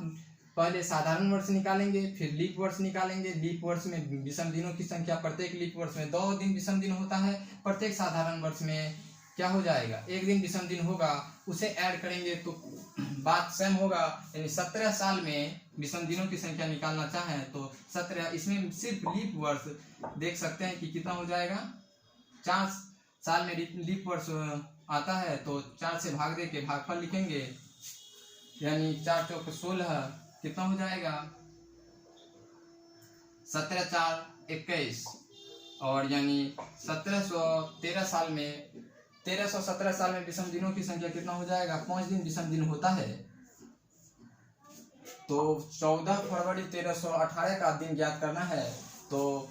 पहले साधारण वर्ष निकालेंगे, फिर लीप वर्ष निकालेंगे। लीप वर्ष में विषम दिनों की संख्या प्रत्येक लीप वर्ष में 2 दिन विषम दिन होता है। प्रत्येक साधारण वर्ष में क्या हो जाएगा? 1 दिन विषम दिन होगा, उसे ऐड करेंगे तो बात सेम होगा। यानी 17 साल में विषम दिनों की संख्या निकालना चाहें तो 17, इसमें सिर्फ लीप वर्ष देख सकते हैं कि कितना हो जाएगा। 4 साल में लीप वर्ष आता है तो 4 से भाग दे के भागफल लिखेंगे, यानी 4 चौक 16 कितना हो जाएगा? 17 4 21 और यानी 1717 साल में 1317 साल में विषम दिनों की संख्या कितना हो जाएगा? 5 दिन विषम दिन होता है। तो 14 फरवरी 1318 का दिन ज्ञात करना है। तो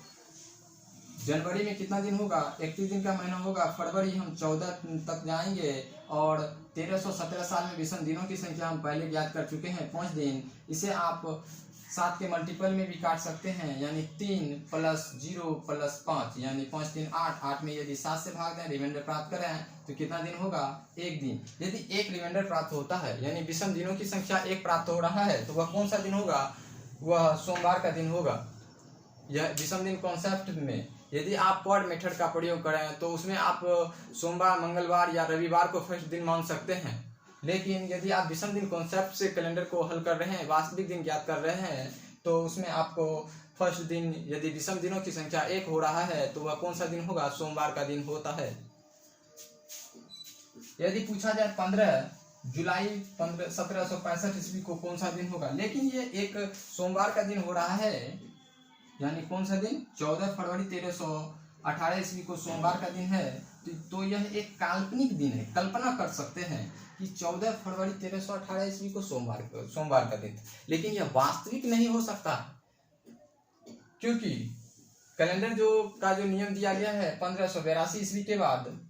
जनवरी में कितना दिन होगा, 31 दिन का महीना होगा। फरवरी हम 14 तक जाएंगे और 1317 साल में विषम दिनों की संख्या हम पहले ज्ञात कर चुके हैं 5 दिन। इसे आप 7 के मल्टीपल में भी काट सकते हैं, यानी 3 + 0 + 5 यानी 5 3 8। 8 में यदि 7 से भाग दें, रिमाइंडर प्राप्त करें तो कितना दिन होगा, 1 दिन। यदि एक रिमाइंडर प्राप्त होता है यानी विषम दिनों की संख्या 1 प्राप्त हो रहा है, तो वह कौन सा दिन होगा, वह सोमवार का दिन होगा। यह विषम दिन कॉन्सेप्ट में यदि आप क्वाड मेथड का प्रयोग करें तो उसमें आप सोमवार, मंगलवार या रविवार को फर्स्ट दिन मान सकते हैं। लेकिन यदि आप विषम दिन कॉन्सेप्ट से कैलेंडर को हल कर रहे हैं, वास्तविक दिन ज्ञात कर रहे हैं, तो उसमें आपको फर्स्ट दिन यदि विषम दिनों की संख्या 1 हो रहा है तो वह कौन सा दिन होगा, सोमवार का दिन होता है। यदि पूछा जाए 15 जुलाई 1765 ईस्वी को कौन सा दिन होगा, लेकिन ये एक सोमवार का दिन हो रहा है, यानी कौन सा दिन, 14 फरवरी 1318 ईस्वी को सोमवार का दिन है। तो यह एक काल्पनिक दिन है, कल्पना कर सकते हैं कि 14 फरवरी 1318 ईस्वी को सोमवार का दिन, लेकिन यह वास्तविक नहीं हो सकता, क्योंकि कैलेंडर का जो नियम दिया गया है 1582 ईस्वी के बाद,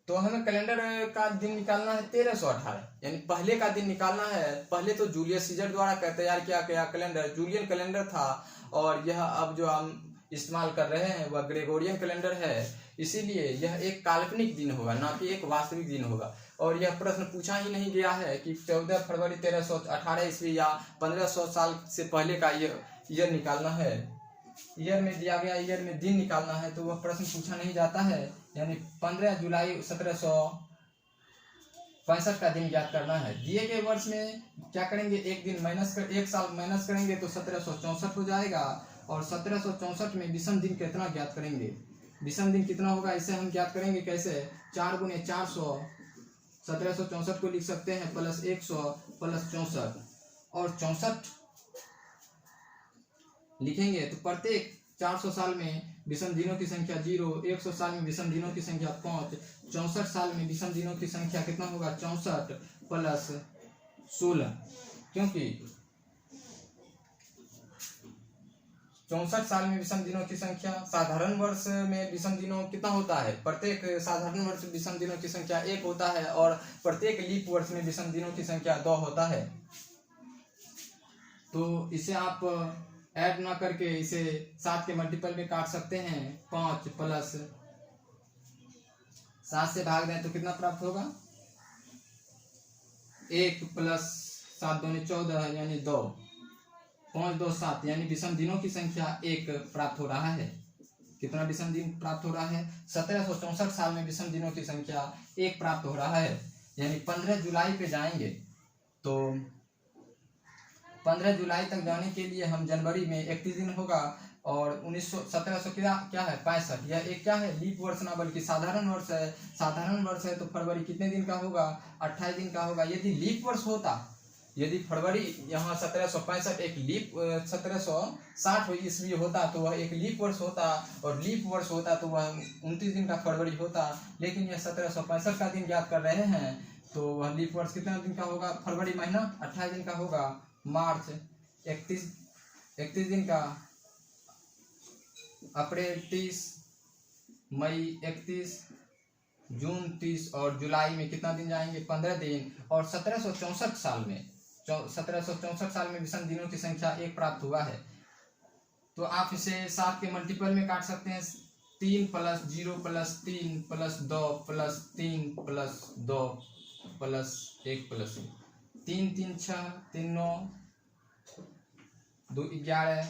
तो हमें कैलेंडर का दिन निकालना है 1318, यानी पहले का दिन निकालना है। पहले तो जूलियस सीजर द्वारा तैयार किया गया कैलेंडर जूलियन कैलेंडर था, और यह अब जो हम इस्तेमाल कर रहे हैं वह ग्रेगोरियन कैलेंडर है। इसीलिए यह एक काल्पनिक दिन होगा, ना कि एक वास्तविक दिन होगा। और यह प्रश्न पूछा ही नहीं गया है कि 14 फरवरी 1318 ईस्वी या 1500 साल से पहले का ईयर निकालना है। ईयर में दिया गया ईयर में दिन निकालना है, तो वह प्रश्न पूछा नहीं जाता है। यानी 15 जुलाई 1765 का दिन ज्ञात करना है। दिए गए वर्ष में क्या करेंगे, एक साल माइनस करेंगे तो 1764 हो जाएगा, और 1764 में विषम दिन कितना ज्ञात करेंगे, विषम दिन कितना होगा, इसे हम ज्ञात करेंगे कैसे, 4 × 400, 1764 को लिख सकते हैं +100 + 64, और 64 लिखेंगे तो प्रत्येक 400 साल में विषम दिनों की संख्या 0, 100 साल में विषम दिनों की संख्या 5, 64 साल में विषम दिनों की संख्या कितना होगा, 64 + 16, क्योंकि 64 साल में विषम दिनों की संख्या, साधारण वर्ष में विषम दिनों कितना होता है, प्रत्येक साधारण वर्ष विषम दिनों की संख्या 1 होता है, और प्रत्येक लीप वर्ष में विषम दिनों की संख्या 2 होता है। तो इसे आप ऐड ना करके इसे 7 के मल्टीपल में काट सकते हैं। 5 + 7 से भाग दें तो कितना प्राप्त होगा, 1 + 7 दूनी 14 यानी 2, 5 2 7 यानी विषम दिनों की संख्या 1 प्राप्त हो रहा है। कितना विषम दिन प्राप्त हो रहा है, 1764 साल में विषम दिनों की संख्या 1 प्राप्त हो रहा है। यानी 15 जुलाई पे जाएंगे, तो 15 जुलाई तक जाने के लिए हम जनवरी में 31 दिन होगा, और 1700 क्या है 65, यह एक क्या है, लीप वर्ष ना बल्कि साधारण वर्ष है। साधारण वर्ष है तो फरवरी कितने दिन का होगा, 28 दिन का होगा। यदि लीप वर्ष होता, यदि फरवरी यहाँ 1765 एक लीप 1760 ईस्वी होता तो वह एक लीप वर्ष होता, और लीप वर्ष होता तो वह 29 दिन का फरवरी होता। लेकिन यह 1765 का दिन ज्ञात कर रहे हैं, तो वह लीप वर्ष कितना दिन का होगा, फरवरी महीना 28 दिन का होगा, मार्च 31 दिन का, अप्रैल 30, मई 31, जून 30, और जुलाई में कितना दिन जाएंगे, 15 दिन। और 1764 साल में विषम दिनों की संख्या 1 प्राप्त हुआ है। तो आप इसे 7 के मल्टीपल में काट सकते हैं, 3 + 0 + 3 + 2 + 3 + 2 + 1 + 3 3 6 3 9 2 11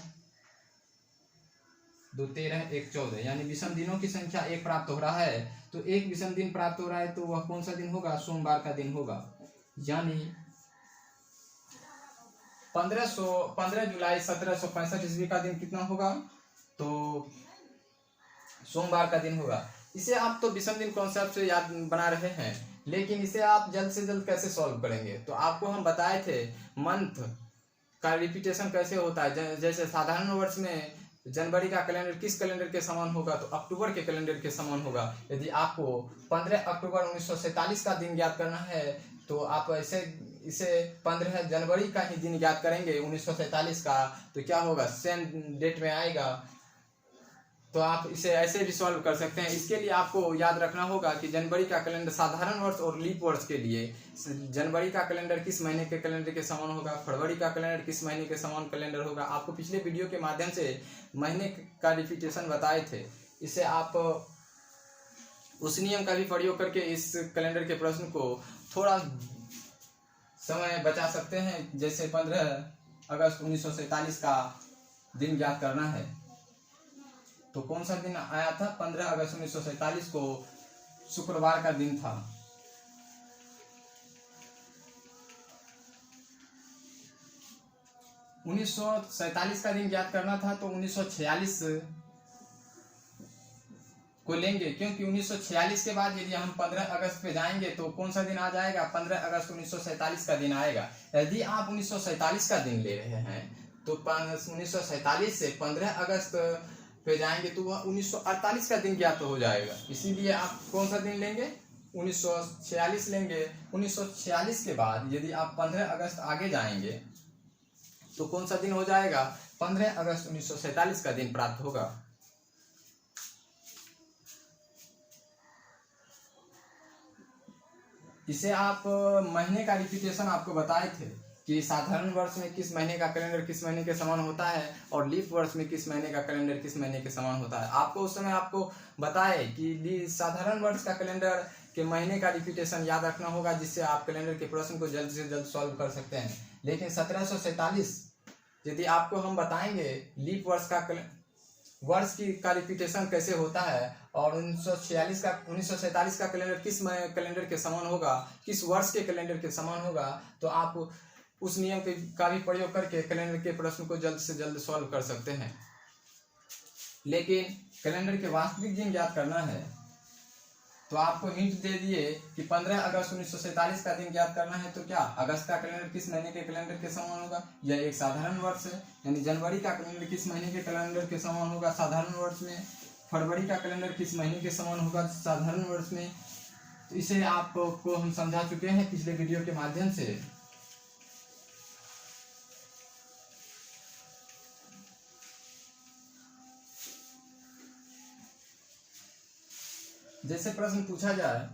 2 13 1 14, यानी विषम दिनों की संख्या 1 प्राप्त हो रहा है। तो एक विषम दिन प्राप्त हो रहा है, तो वह कौन सा दिन होगा, सोमवार का दिन होगा। यानी 15 जुलाई 1765 ईस्वी का दिन कितना होगा, तो सोमवार का दिन होगा। इसे आप तो विषम दिन कॉन्सेप्ट से याद बना रहे हैं, लेकिन इसे आप जल्द से जल्द कैसे सॉल्व करेंगे, तो आपको हम बताए थे मंथ का रिपीटेशन कैसे होता है। जैसे साधारण वर्ष में जनवरी का कैलेंडर किस कैलेंडर के समान होगा, तो अक्टूबर के कैलेंडर के समान होगा। यदि आपको 15 अक्टूबर 1947 का दिन ज्ञात करना है, तो आप ऐसे इसे 15 जनवरी का ही दिन याद करेंगे 1947 का, तो क्या होगा, सेम डेट में आएगा। तो आप इसे ऐसे भी सॉल्व कर सकते हैं। इसके लिए आपको याद रखना होगा कि जनवरी का कैलेंडर साधारण वर्ष और लीप वर्ष के लिए जनवरी का कैलेंडर किस महीने के कैलेंडर के समान होगा, फरवरी का कैलेंडर किस महीने के समान कैलेंडर होगा। आपको पिछले वीडियो के माध्यम से महीने का रिपीटेशन बताए थे। इसे आप उस नियम का भी प्रयोग करके इस कैलेंडर के प्रश्न को थोड़ा समय बचा सकते हैं। जैसे 15 अगस्त 1947 का दिन याद करना है, तो कौन सा दिन आया था, 15 अगस्त 1947 को शुक्रवार का दिन था। उन्नीस का दिन याद करना था, तो 1946 को लेंगे, क्योंकि 1946 के बाद यदि हम 15 अगस्त पे जाएंगे तो कौन सा दिन आ जाएगा, 15 अगस्त 1947 का दिन आएगा। यदि आप 1947 का दिन ले रहे हैं तो 1947 से 15 अगस्त पे जाएंगे तो वह 1948 का दिन ज्ञात हो जाएगा। इसीलिए आप कौन सा दिन लेंगे, 1946 लेंगे। 1946 के बाद यदि आप 15 अगस्त आगे जाएंगे तो कौन सा दिन हो जाएगा, 15 अगस्त 1947 का दिन प्राप्त होगा। इसे आप महीने का रिपीटेशन आपको बताए थे कि साधारण वर्ष में किस महीने का कैलेंडर किस महीने के समान होता है और लीप वर्ष में किस महीने का कैलेंडर किस महीने के समान होता है। आपको उस समय आपको बताए कि साधारण वर्ष का कैलेंडर के महीने का रिपीटेशन याद रखना होगा, जिससे आप कैलेंडर के प्रश्न को जल्द से जल्द सॉल्व कर सकते हैं। लेकिन 1747 यदि आपको हम बताएंगे लीप वर्ष का का रिपीटेशन कैसे होता है और 1947 का कैलेंडर किस कैलेंडर के समान होगा, किस वर्ष के कैलेंडर के समान होगा, तो आप उस नियम का भी प्रयोग करके कैलेंडर के प्रश्न को जल्द से जल्द सॉल्व कर सकते हैं। लेकिन कैलेंडर के वास्तविक दिन याद करना है, तो आपको हिंट दे दिए कि 15 अगस्त 1947 का दिन याद करना है। तो क्या अगस्त का कैलेंडर किस महीने के कैलेंडर के समान होगा, यह एक साधारण वर्ष है, यानी जनवरी का कैलेंडर किस महीने के कैलेंडर के समान होगा साधारण वर्ष में, फरवरी का कैलेंडर किस महीने के समान होगा साधारण वर्ष में। तो इसे आपको हम समझा चुके हैं पिछले वीडियो के माध्यम से। जैसे प्रश्न पूछा जाए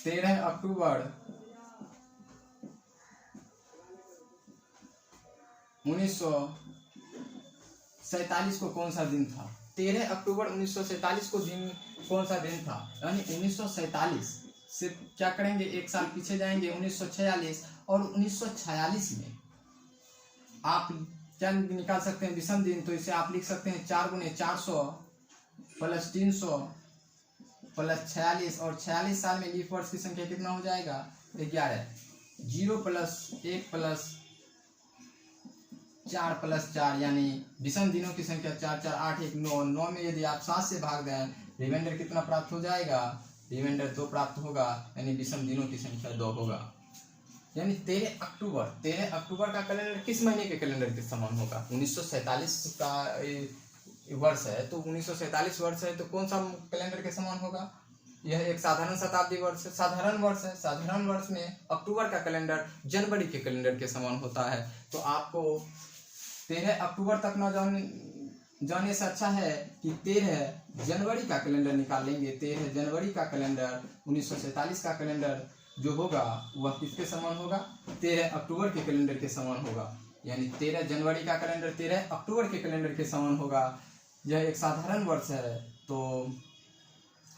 13 अक्टूबर 1947 को कौन सा दिन था। 13 अक्टूबर 1947 को दिन कौन सा दिन था, यानी 1947 से क्या करेंगे, एक साल पीछे जाएंगे 1946, और 1946 में आप क्या निकाल सकते हैं, विषम दिन। तो इसे आप लिख सकते हैं 4 गुने 400 प्लस 300 प्लस 46, और 46 साल में लीप वर्ष की संख्या कितना हो जाएगा, 11। 0 प्लस 1 प्लस 4 प्लस 4, यानी विषम दिनों की संख्या 4 4 8 1 9। 9 में यदि आप 7 से भाग दें, रिमाइंडर कितना प्राप्त हो जाएगा, रिमाइंडर 2 प्राप्त होगा, यानी विषम दिनों की संख्या 2 होगा। यानी 13 अक्टूबर का कैलेंडर किस महीने के कैलेंडर के समान होगा, 1947 का वर्ष है, तो 1947 वर्ष है, तो कौन सा कैलेंडर के समान होगा, यह एक साधारण शताब्दी वर्ष है, साधारण वर्ष है। साधारण वर्ष में अक्टूबर का कैलेंडर जनवरी के कैलेंडर के समान होता है। तो आपको 13 अक्टूबर तक न जाने से अच्छा है कि 13 जनवरी का कैलेंडर निकाल लेंगे। 13 जनवरी का कैलेंडर 1947 का कैलेंडर जो होगा वह किसके समान होगा, 13 अक्टूबर के कैलेंडर के समान होगा। यानी 13 जनवरी का कैलेंडर 13 अक्टूबर के कैलेंडर के समान होगा। यह एक साधारण वर्ष है, तो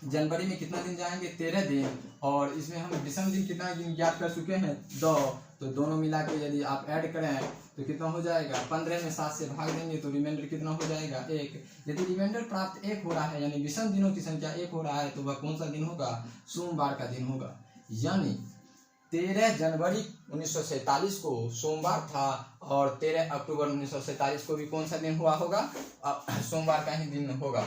जनवरी में कितना दिन जाएंगे, 13 दिन, और इसमें हम विषम दिन कितना दिन ज्ञात कर चुके हैं, 2। तो दोनों मिला के यदि आप ऐड करें तो कितना हो जाएगा, 15 में 7 से भाग देंगे तो रिमाइंडर कितना हो जाएगा, 1। यदि रिमाइंडर प्राप्त 1 हो रहा है, यानी विषम दिनों की संख्या 1 हो रहा है, तो वह कौन सा दिन होगा, सोमवार का दिन होगा। यानी 13 जनवरी 1947 को सोमवार था, और 13 अक्टूबर 1947 को भी कौन सा दिन हुआ होगा, सोमवार का ही दिन होगा।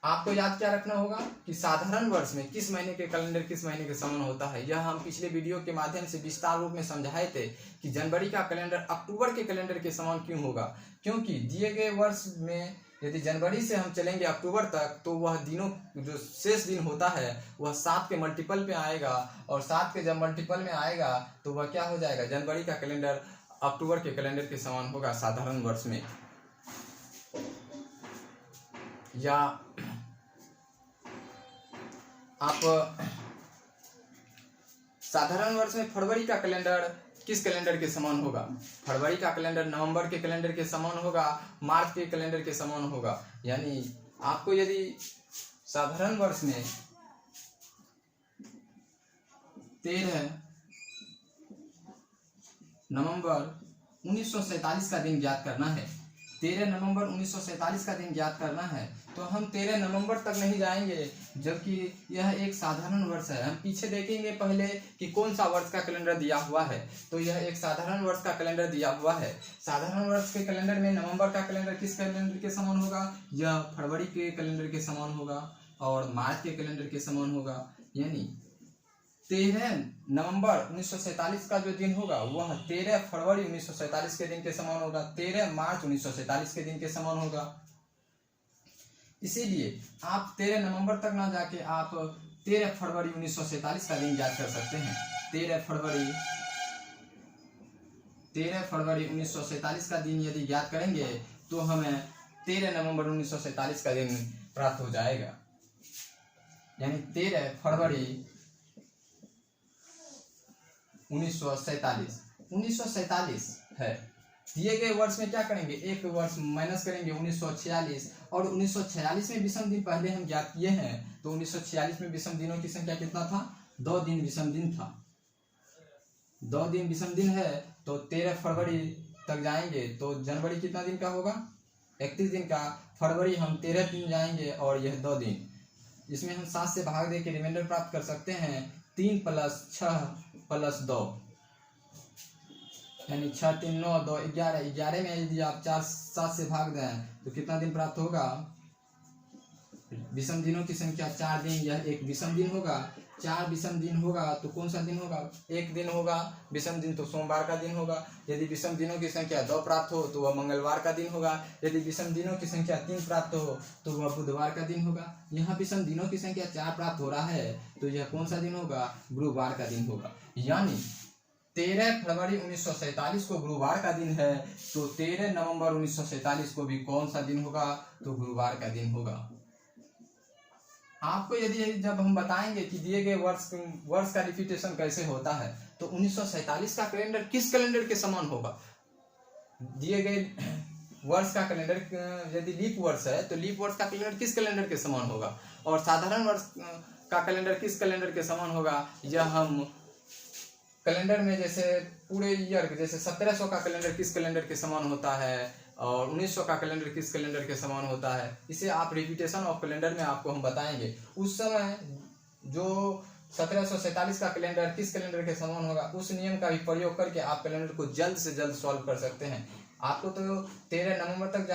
आपको याद क्या रखना होगा कि साधारण वर्ष में किस महीने के कैलेंडर किस महीने के समान होता है। यह हम पिछले वीडियो के माध्यम से विस्तार रूप में समझाए थे कि जनवरी का कैलेंडर अक्टूबर के कैलेंडर के समान क्यों होगा, क्योंकि दिए गए वर्ष में यदि जनवरी से हम चलेंगे अक्टूबर तक तो वह दिनों जो शेष दिन होता है वह 7 के मल्टीपल पे आएगा, और 7 के जब मल्टीपल में आएगा तो वह क्या हो जाएगा, जनवरी का कैलेंडर अक्टूबर के कैलेंडर के समान होगा साधारण वर्ष में। या आप साधारण वर्ष में फरवरी का कैलेंडर किस कैलेंडर के समान होगा, फरवरी का कैलेंडर नवंबर के कैलेंडर के समान होगा, मार्च के कैलेंडर के समान होगा। यानी आपको यदि साधारण वर्ष में 13 नवंबर 1947 का दिन ज्ञात करना है, 13 नवंबर 1947 का दिन ज्ञात करना है, तो हम 13 नवंबर तक नहीं जाएंगे, जबकि यह एक साधारण वर्ष है। हम पीछे देखेंगे पहले कि कौन सा वर्ष का कैलेंडर दिया हुआ है, तो यह एक साधारण वर्ष का कैलेंडर दिया हुआ है। साधारण वर्ष के कैलेंडर में नवंबर का कैलेंडर किस कैलेंडर के समान होगा, यह फरवरी के कैलेंडर के समान होगा और मार्च के कैलेंडर के समान होगा। यानी 13 नवंबर 1947 का जो दिन होगा वह 13 फरवरी 1947 के दिन के समान होगा, 13 मार्च 1947 के दिन के समान होगा। इसीलिए आप 13 नवंबर तक ना जाके आप 13 फरवरी 1947 का दिन ज्ञात कर सकते हैं। 13 फरवरी 1947 का दिन यदि ज्ञात करेंगे तो हमें 13 नवंबर 1947 का दिन प्राप्त हो जाएगा। यानी 13 फरवरी 1947 है। दिए गए वर्ष में क्या करेंगे, एक वर्ष माइनस करेंगे 1946, और 1946 में विषम दिन पहले हम ज्ञात किए हैं, तो 1946 में विषम दिनों की संख्या कितना था, 2 दिन विषम दिन था। 2 दिन विषम दिन है, तो 13 फरवरी तक जाएंगे तो जनवरी कितना दिन का होगा, 31 दिन का। फरवरी हम 13 दिन जाएंगे और यह 2 दिन, इसमें हम 7 से भाग दे के रिमाइंडर प्राप्त कर सकते हैं। 3 + 6 + 2 यानी 6 3 9 2 11, 11 में यदि आप 7 से भाग दें तो कितना दिन प्राप्त होगा, विषम दिनों की संख्या 4 दिन, यह एक विषम दिन होगा। 4 विषम दिन होगा तो कौन सा दिन होगा, एक दिन होगा विषम दिन, तो सोमवार का दिन होगा। यदि विषम दिनों की संख्या 2 प्राप्त हो तो वह मंगलवार का दिन होगा। यदि विषम दिनों की संख्या 3 प्राप्त हो तो वह बुधवार का दिन होगा। यहाँ विषम दिनों की संख्या 4 प्राप्त हो रहा है तो यह कौन सा दिन होगा, गुरुवार का दिन होगा। यानी 13 फरवरी 1947 को गुरुवार का दिन है, तो 13 नवंबर 1947 को भी कौन सा दिन होगा, तो गुरुवार का दिन होगा। आपको यदि जब हम बताएंगे कि दिए गए वर्ष का रिपीटेशन कैसे होता है, तो 1947 का कैलेंडर किस कैलेंडर के समान होगा, दिए गए वर्ष का कैलेंडर यदि लीप वर्ष है तो लीप वर्ष का कैलेंडर किस कैलेंडर के समान होगा, और साधारण वर्ष का कैलेंडर किस कैलेंडर के समान होगा। यह हम कैलेंडर में जैसे पूरे ईयर जैसे 1700 का कैलेंडर किस कैलेंडर के समान होता है और 1900 का कैलेंडर किस कैलेंडर के समान होता है, इसे आप रिपीटेशन ऑफ कैलेंडर में आपको हम बताएंगे। उस समय जो 1747 का कैलेंडर किस कैलेंडर के समान होगा, उस नियम का भी प्रयोग करके आप कैलेंडर को जल्द से जल्द सॉल्व कर सकते हैं। आपको तो 13 नवंबर तक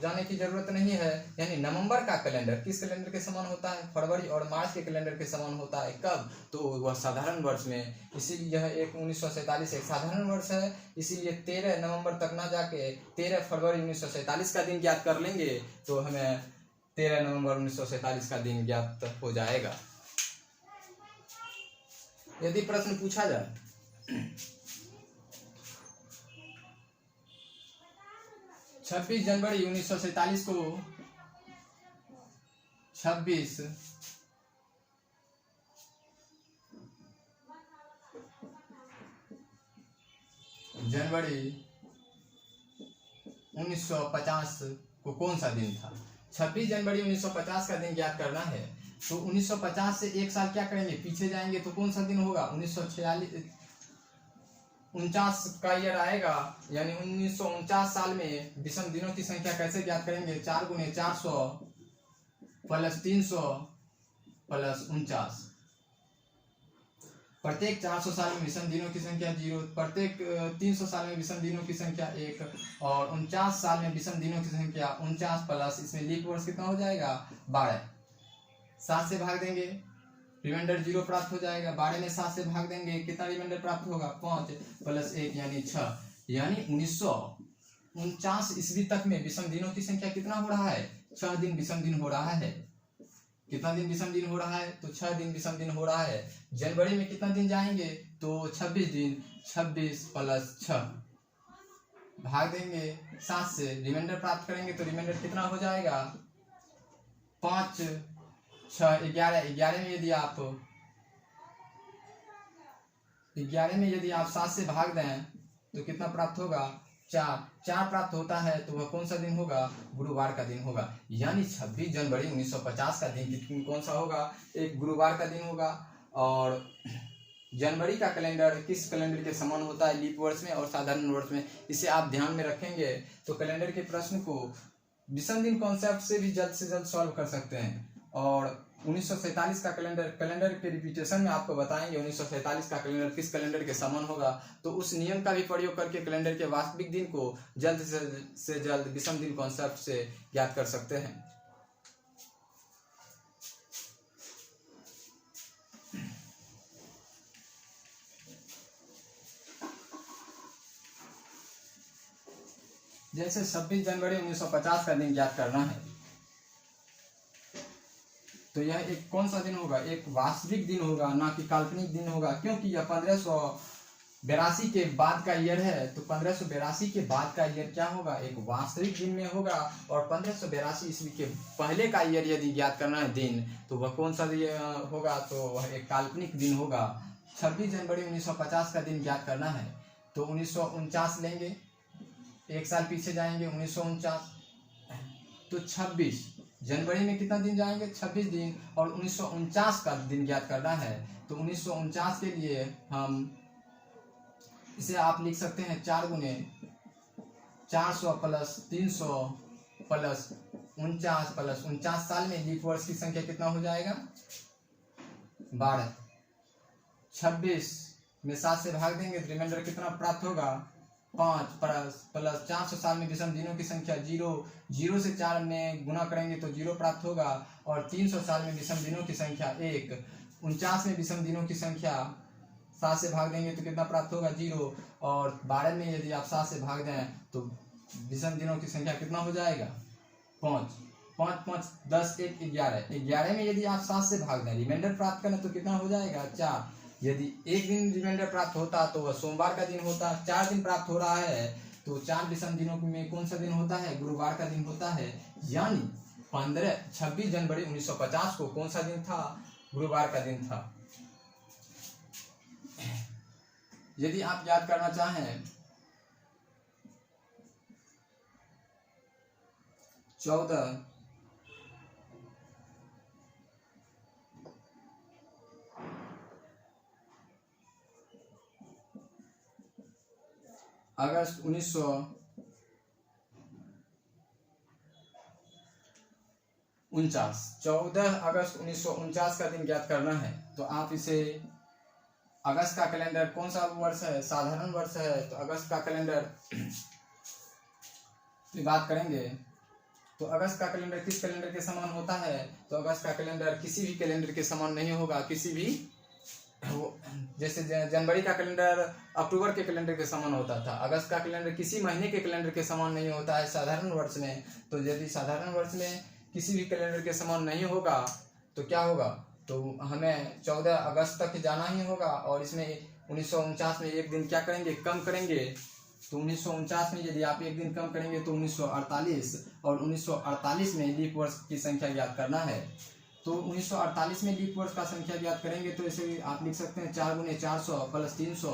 जाने की जरूरत नहीं है। यानी नवंबर का कैलेंडर किस कैलेंडर के समान होता है, फरवरी और मार्च के कैलेंडर के समान होता है। कब, तो वह साधारण वर्ष में। इसीलिए यह एक 1947 एक साधारण वर्ष है। इसीलिए 13 नवंबर तक ना जाके 13 फरवरी 1947 का दिन ज्ञात कर लेंगे तो हमें 13 नवंबर 1947 का दिन ज्ञात हो जाएगा। यदि प्रश्न पूछा जाए 26 जनवरी 1947 को 26 जनवरी 1950 को कौन सा दिन था। 26 जनवरी 1950 का दिन ज्ञात करना है, तो 1950 से एक साल क्या करेंगे, पीछे जाएंगे तो कौन सा दिन होगा, 1949 का ईयर आएगा। यानी 1949 साल में विषम दिनों की संख्या कैसे ज्ञात करेंगे, 4 × 400 + 300 + 49। प्रत्येक 400 साल में विषम दिनों की संख्या 0, प्रत्येक 300 साल में विषम दिनों की संख्या 1, और 49 साल में विषम दिनों की संख्या 49 प्लस इसमें लीप वर्ष कितना हो जाएगा, 12। 7 से भाग देंगे, रिमाइंडर 0 प्राप्त हो जाएगा। 12 में 7 से भाग देंगे, कितना रिमाइंडर प्राप्त होगा, 5 + 1 यानी 6। यानी 1949 ईस्वी तक में विषम दिनों की संख्या कितना हो रहा है? 6 दिन विषम दिन हो रहा है। कितना दिन विषम दिन हो रहा है? तो 6 दिन विषम दिन हो रहा है। जनवरी में कितना दिन जाएंगे? तो 26 दिन। 26 प्लस 6 भाग देंगे 7 से, रिमाइंडर प्राप्त करेंगे तो रिमाइंडर कितना हो जाएगा? 5 6 11। 11 में यदि आप 7 से भाग दें तो कितना प्राप्त होगा? 4 प्राप्त होता है। तो वह कौन सा दिन होगा? गुरुवार का दिन होगा। यानी 26 जनवरी 1950 का दिन कौन सा होगा? एक गुरुवार का दिन होगा। और जनवरी का कैलेंडर किस कैलेंडर के समान होता है? लीप वर्ष में और साधारण वर्ष में। इसे आप ध्यान में रखेंगे तो कैलेंडर के प्रश्न को विषम दिन कॉन्सेप्ट से भी जल्द से जल्द सॉल्व कर सकते हैं। और 1947 का कैलेंडर के रिपीटेशन में आपको बताएंगे 1947 का कैलेंडर किस कैलेंडर के समान होगा। तो उस नियम का भी प्रयोग करके कैलेंडर के वास्तविक दिन को जल्द से जल्द विषम दिन कॉन्सेप्ट से ज्ञात कर सकते हैं। जैसे 26 जनवरी 1950 का दिन ज्ञात करना है तो यह एक कौन सा दिन होगा? एक वास्तविक दिन होगा, ना कि काल्पनिक दिन होगा, क्योंकि यह 1582 के बाद का ईयर है। तो 1582 के बाद का ईयर क्या होगा? एक वास्तविक दिन में होगा। और 1582 ईस्वी के पहले का ईयर यदि ज्ञात करना है दिन तो वह कौन सा होगा? तो वह एक काल्पनिक दिन होगा। 26 जनवरी 1950 का दिन ज्ञात करना है तो 1949 लेंगे, एक साल पीछे जाएंगे 1949। तो 26 जनवरी में कितना दिन जाएंगे? 26 दिन। और 1949 का दिन ज्ञात करना है तो 1949 के लिए हम इसे आप लिख सकते हैं 4 गुने 400 प्लस 300 प्लस 49 साल में लीप वर्ष की संख्या कितना हो जाएगा? 12। 26 में 7 से भाग देंगे तो रिमाइंडर कितना प्राप्त होगा? 5 प्लस 400 साल में विषम दिनों की संख्या 0 से 4 में गुना करेंगे तो 0 प्राप्त होगा। और 300 साल में विषम दिनों की संख्या 1। 49 में विषम दिनों की संख्या 7 से भाग देंगे तो कितना प्राप्त होगा? 0। और 12 में यदि आप 7 से भाग दें तो विषम दिनों की संख्या कितना हो जाएगा? 5 5 10 1 11। 11 में यदि आप 7 से भाग दें रिमाइंडर प्राप्त करें तो कितना हो जाएगा? 4। यदि एक दिन रिमाइंडर प्राप्त होता तो वह सोमवार का दिन होता। 4 दिन प्राप्त हो रहा है तो 4 विषम दिनों में कौन सा दिन होता है? गुरुवार का दिन होता है। यानी 26 जनवरी 1950 को कौन सा दिन था? गुरुवार का दिन था। यदि आप याद करना चाहें 14 अगस्त 1949 14 अगस्त 1949 का दिन ज्ञात करना है तो आप इसे अगस्त का कैलेंडर कौन सा वर्ष है? साधारण वर्ष है। तो अगस्त का कैलेंडर की बात करेंगे तो अगस्त का कैलेंडर किस कैलेंडर के समान होता है? तो अगस्त का कैलेंडर किसी भी कैलेंडर के समान नहीं होगा। किसी भी जैसे जनवरी का कैलेंडर अक्टूबर के कैलेंडर के समान होता था, अगस्त का कैलेंडर किसी महीने के कैलेंडर के समान नहीं होता है साधारण वर्ष में। तो यदि साधारण वर्ष में किसी भी कैलेंडर के समान नहीं होगा तो क्या होगा? तो हमें 14 अगस्त तक जाना ही होगा। और इसमें 1949 में एक दिन क्या करेंगे? कम करेंगे। तो 1949 में यदि आप एक दिन कम करेंगे तो 1948। और 1948 में लीप वर्ष की संख्या ज्ञात करना है तो 1948 में लीप वर्ष का संख्या ज्ञात करेंगे तो इसे आप लिख सकते हैं 4 गुने 400 प्लस 300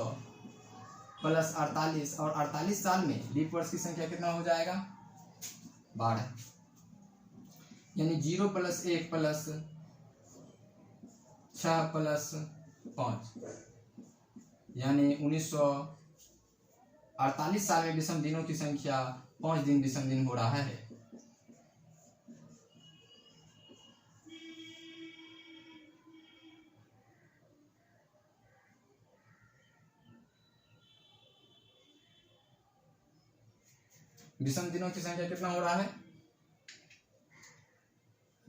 प्लस 48। और 48 साल में लीप वर्ष की संख्या कितना हो जाएगा? 12। यानी 0 प्लस 1 प्लस 6 प्लस 5 यानी 1948 साल में विषम दिनों की संख्या 5 दिन विषम दिन हो रहा है। विषम दिनों की संख्या कितना हो रहा है?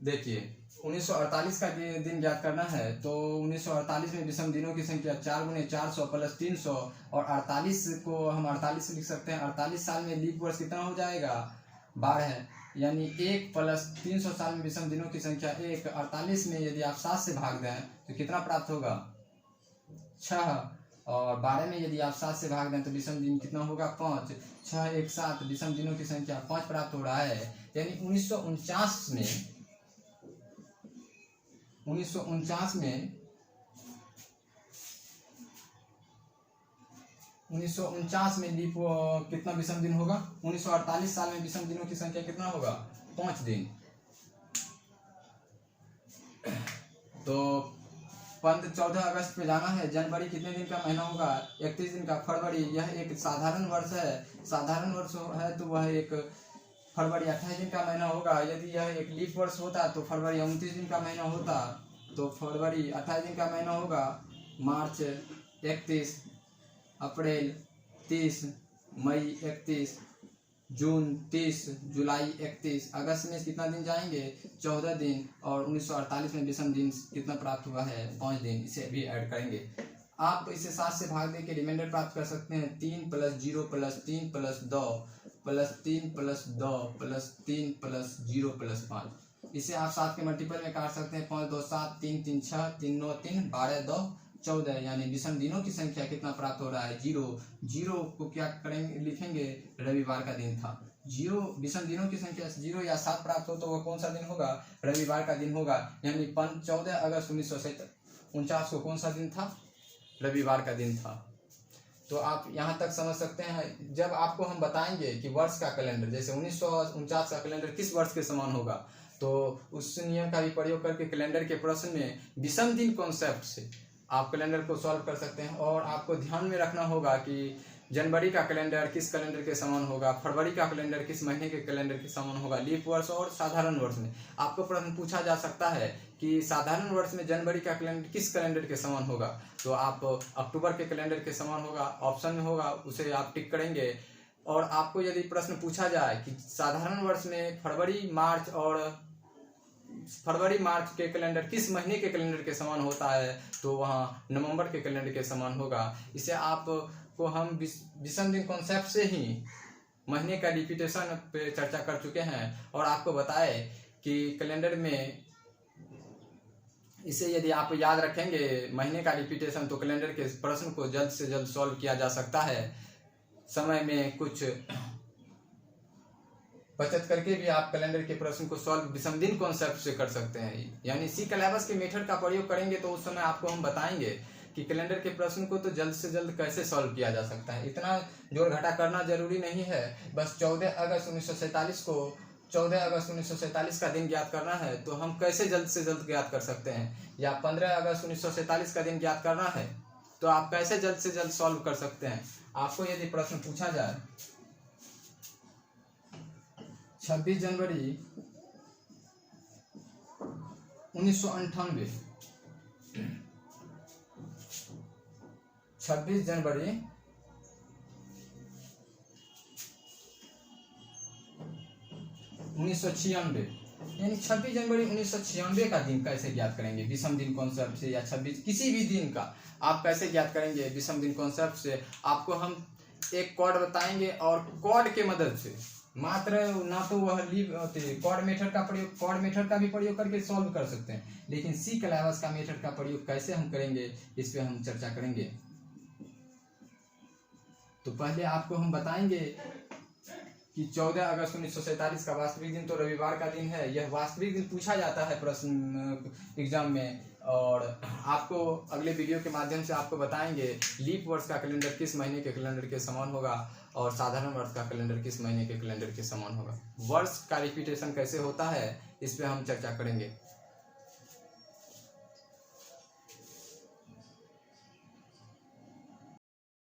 देखिए 1948 का दिन ज्ञात करना है। तो 1948 में विषम दिनों की संख्या 4 गुने 400 प्लस 300 और 48 को हम 48 लिख सकते हैं। 48 साल में लीप वर्ष कितना हो जाएगा? 12, यानी 1 प्लस 300 साल में विषम दिनों की संख्या 1। 48 में यदि आप 7 से भाग दें तो कितना प्राप्त होगा? 6। और 12 में यदि आप 7 से भाग दें तो विषम दिन कितना होगा? 5। 6 1 7, विषम दिनों की संख्या 5 प्राप्त हो रहा है। यानी 1949 में लीप कितना विषम दिन होगा? 1948 साल में विषम दिनों की संख्या कितना होगा? 5 दिन। तो 14 अगस्त पे जाना है। जनवरी कितने दिन का महीना होगा? 31 दिन का। फरवरी, यह एक साधारण वर्ष है। साधारण वर्ष है तो वह एक फरवरी 28 दिन का महीना होगा। यदि यह एक लीप वर्ष होता तो फरवरी 29 दिन का महीना होता। तो फरवरी 28 दिन का महीना होगा। मार्च 31, अप्रैल 30, मई 31, जून 30, जुलाई 31, अगस्त में कितना दिन जाएंगे? 14 दिन। और 1948 में विषम दिन कितना प्राप्त हुआ है? 5 दिन। इसे भी ऐड करेंगे। आप इसे 7 से भाग देके रिमाइंडर प्राप्त कर सकते हैं। 3 plus 0 plus 3 plus 2 plus 3 plus 2 plus 3 plus 0 plus 5। इसे आप 7 के मल्टीपल में काट सकते हैं। 5 2 7, 3 3 6, 3 9 3, 12 2 14। यानी विषम दिनों की संख्या कितना प्राप्त हो रहा है? 0। 0 को क्या करेंगे? लिखेंगे रविवार का दिन था। 0 विषम दिनों की संख्या 0 या 7 प्राप्त हो तो वह कौन सा दिन होगा? रविवार का दिन होगा। यानी 14 अगस्त 1949 को कौन सा दिन था? रविवार का दिन था। तो आप यहाँ तक समझ सकते हैं। जब आपको हम बताएंगे कि वर्ष का कैलेंडर, जैसे 1949 का कैलेंडर किस वर्ष के समान होगा, तो उस नियम का भी प्रयोग करके कैलेंडर के प्रश्न में विषम दिन कॉन्सेप्ट से आप कैलेंडर को सॉल्व कर सकते हैं। और आपको ध्यान में रखना होगा कि जनवरी का कैलेंडर किस कैलेंडर के समान होगा, फरवरी का कैलेंडर किस महीने के कैलेंडर के समान होगा, लीप वर्ष और साधारण वर्ष में। आपको प्रश्न पूछा जा सकता है कि साधारण वर्ष में जनवरी का कैलेंडर किस कैलेंडर के समान होगा, तो आप अक्टूबर के कैलेंडर के समान होगा, ऑप्शन में होगा, उसे आप टिक करेंगे। और आपको यदि प्रश्न पूछा जाए कि साधारण वर्ष में फरवरी मार्च के कैलेंडर किस महीने के कैलेंडर के समान होता है, तो वहाँ नवंबर के कैलेंडर के समान होगा। इसे आपको हम विषम दिन कॉन्सेप्ट से ही महीने का रिपीटेशन पे चर्चा कर चुके हैं और आपको बताए कि कैलेंडर में इसे यदि आप याद रखेंगे महीने का रिपीटेशन, तो कैलेंडर के प्रश्न को जल्द से जल्द सॉल्व किया जा सकता है। समय में कुछ बचत करके भी आप कैलेंडर के प्रश्न को सॉल्व विषम दिन कॉन्सेप्ट से कर सकते हैं। यानी सिकैलेबस के मेथड का प्रयोग करेंगे तो उस समय आपको हम बताएंगे कि कैलेंडर के प्रश्न को तो जल्द से जल्द कैसे सॉल्व किया जा सकता है। इतना जोड़ घटा करना जरूरी नहीं है। बस 14 अगस्त 1947 का दिन ज्ञात करना है, तो हम कैसे जल्द से जल्द ज्ञात कर सकते हैं। या 15 अगस्त 1947 का दिन ज्ञात करना है, तो आप कैसे जल्द से जल्द सॉल्व कर सकते हैं। आपको यदि प्रश्न पूछा जाए 26 जनवरी 1998, 26 जनवरी 1996, यानी 26 जनवरी 1996 का दिन कैसे ज्ञात करेंगे विषम दिन कॉन्सेप्ट से, या 26 किसी भी दिन का आप कैसे ज्ञात करेंगे विषम दिन कॉन्सेप्ट से। आपको हम एक कोड बताएंगे और कोड के मदद से मात्र ना तो वह कोड मेथड का भी प्रयोग करके सॉल्व कर सकते हैं, लेकिन सिकैलेबस का मेथड का प्रयोग कैसे हम करेंगे इस पे हम चर्चा करेंगे। तो पहले आपको हम बताएंगे कि 14 अगस्त 1947 का वास्तविक दिन तो रविवार का दिन है। यह वास्तविक दिन पूछा जाता है प्रश्न एग्जाम में, और आपको अगले वीडियो के माध्यम से आपको बताएंगे लीप वर्ष का कैलेंडर किस महीने के कैलेंडर के समान होगा और साधारण वर्ष का कैलेंडर किस महीने के कैलेंडर के समान होगा। वर्ष का रिपीटेशन कैसे होता है इस पे हम चर्चा करेंगे।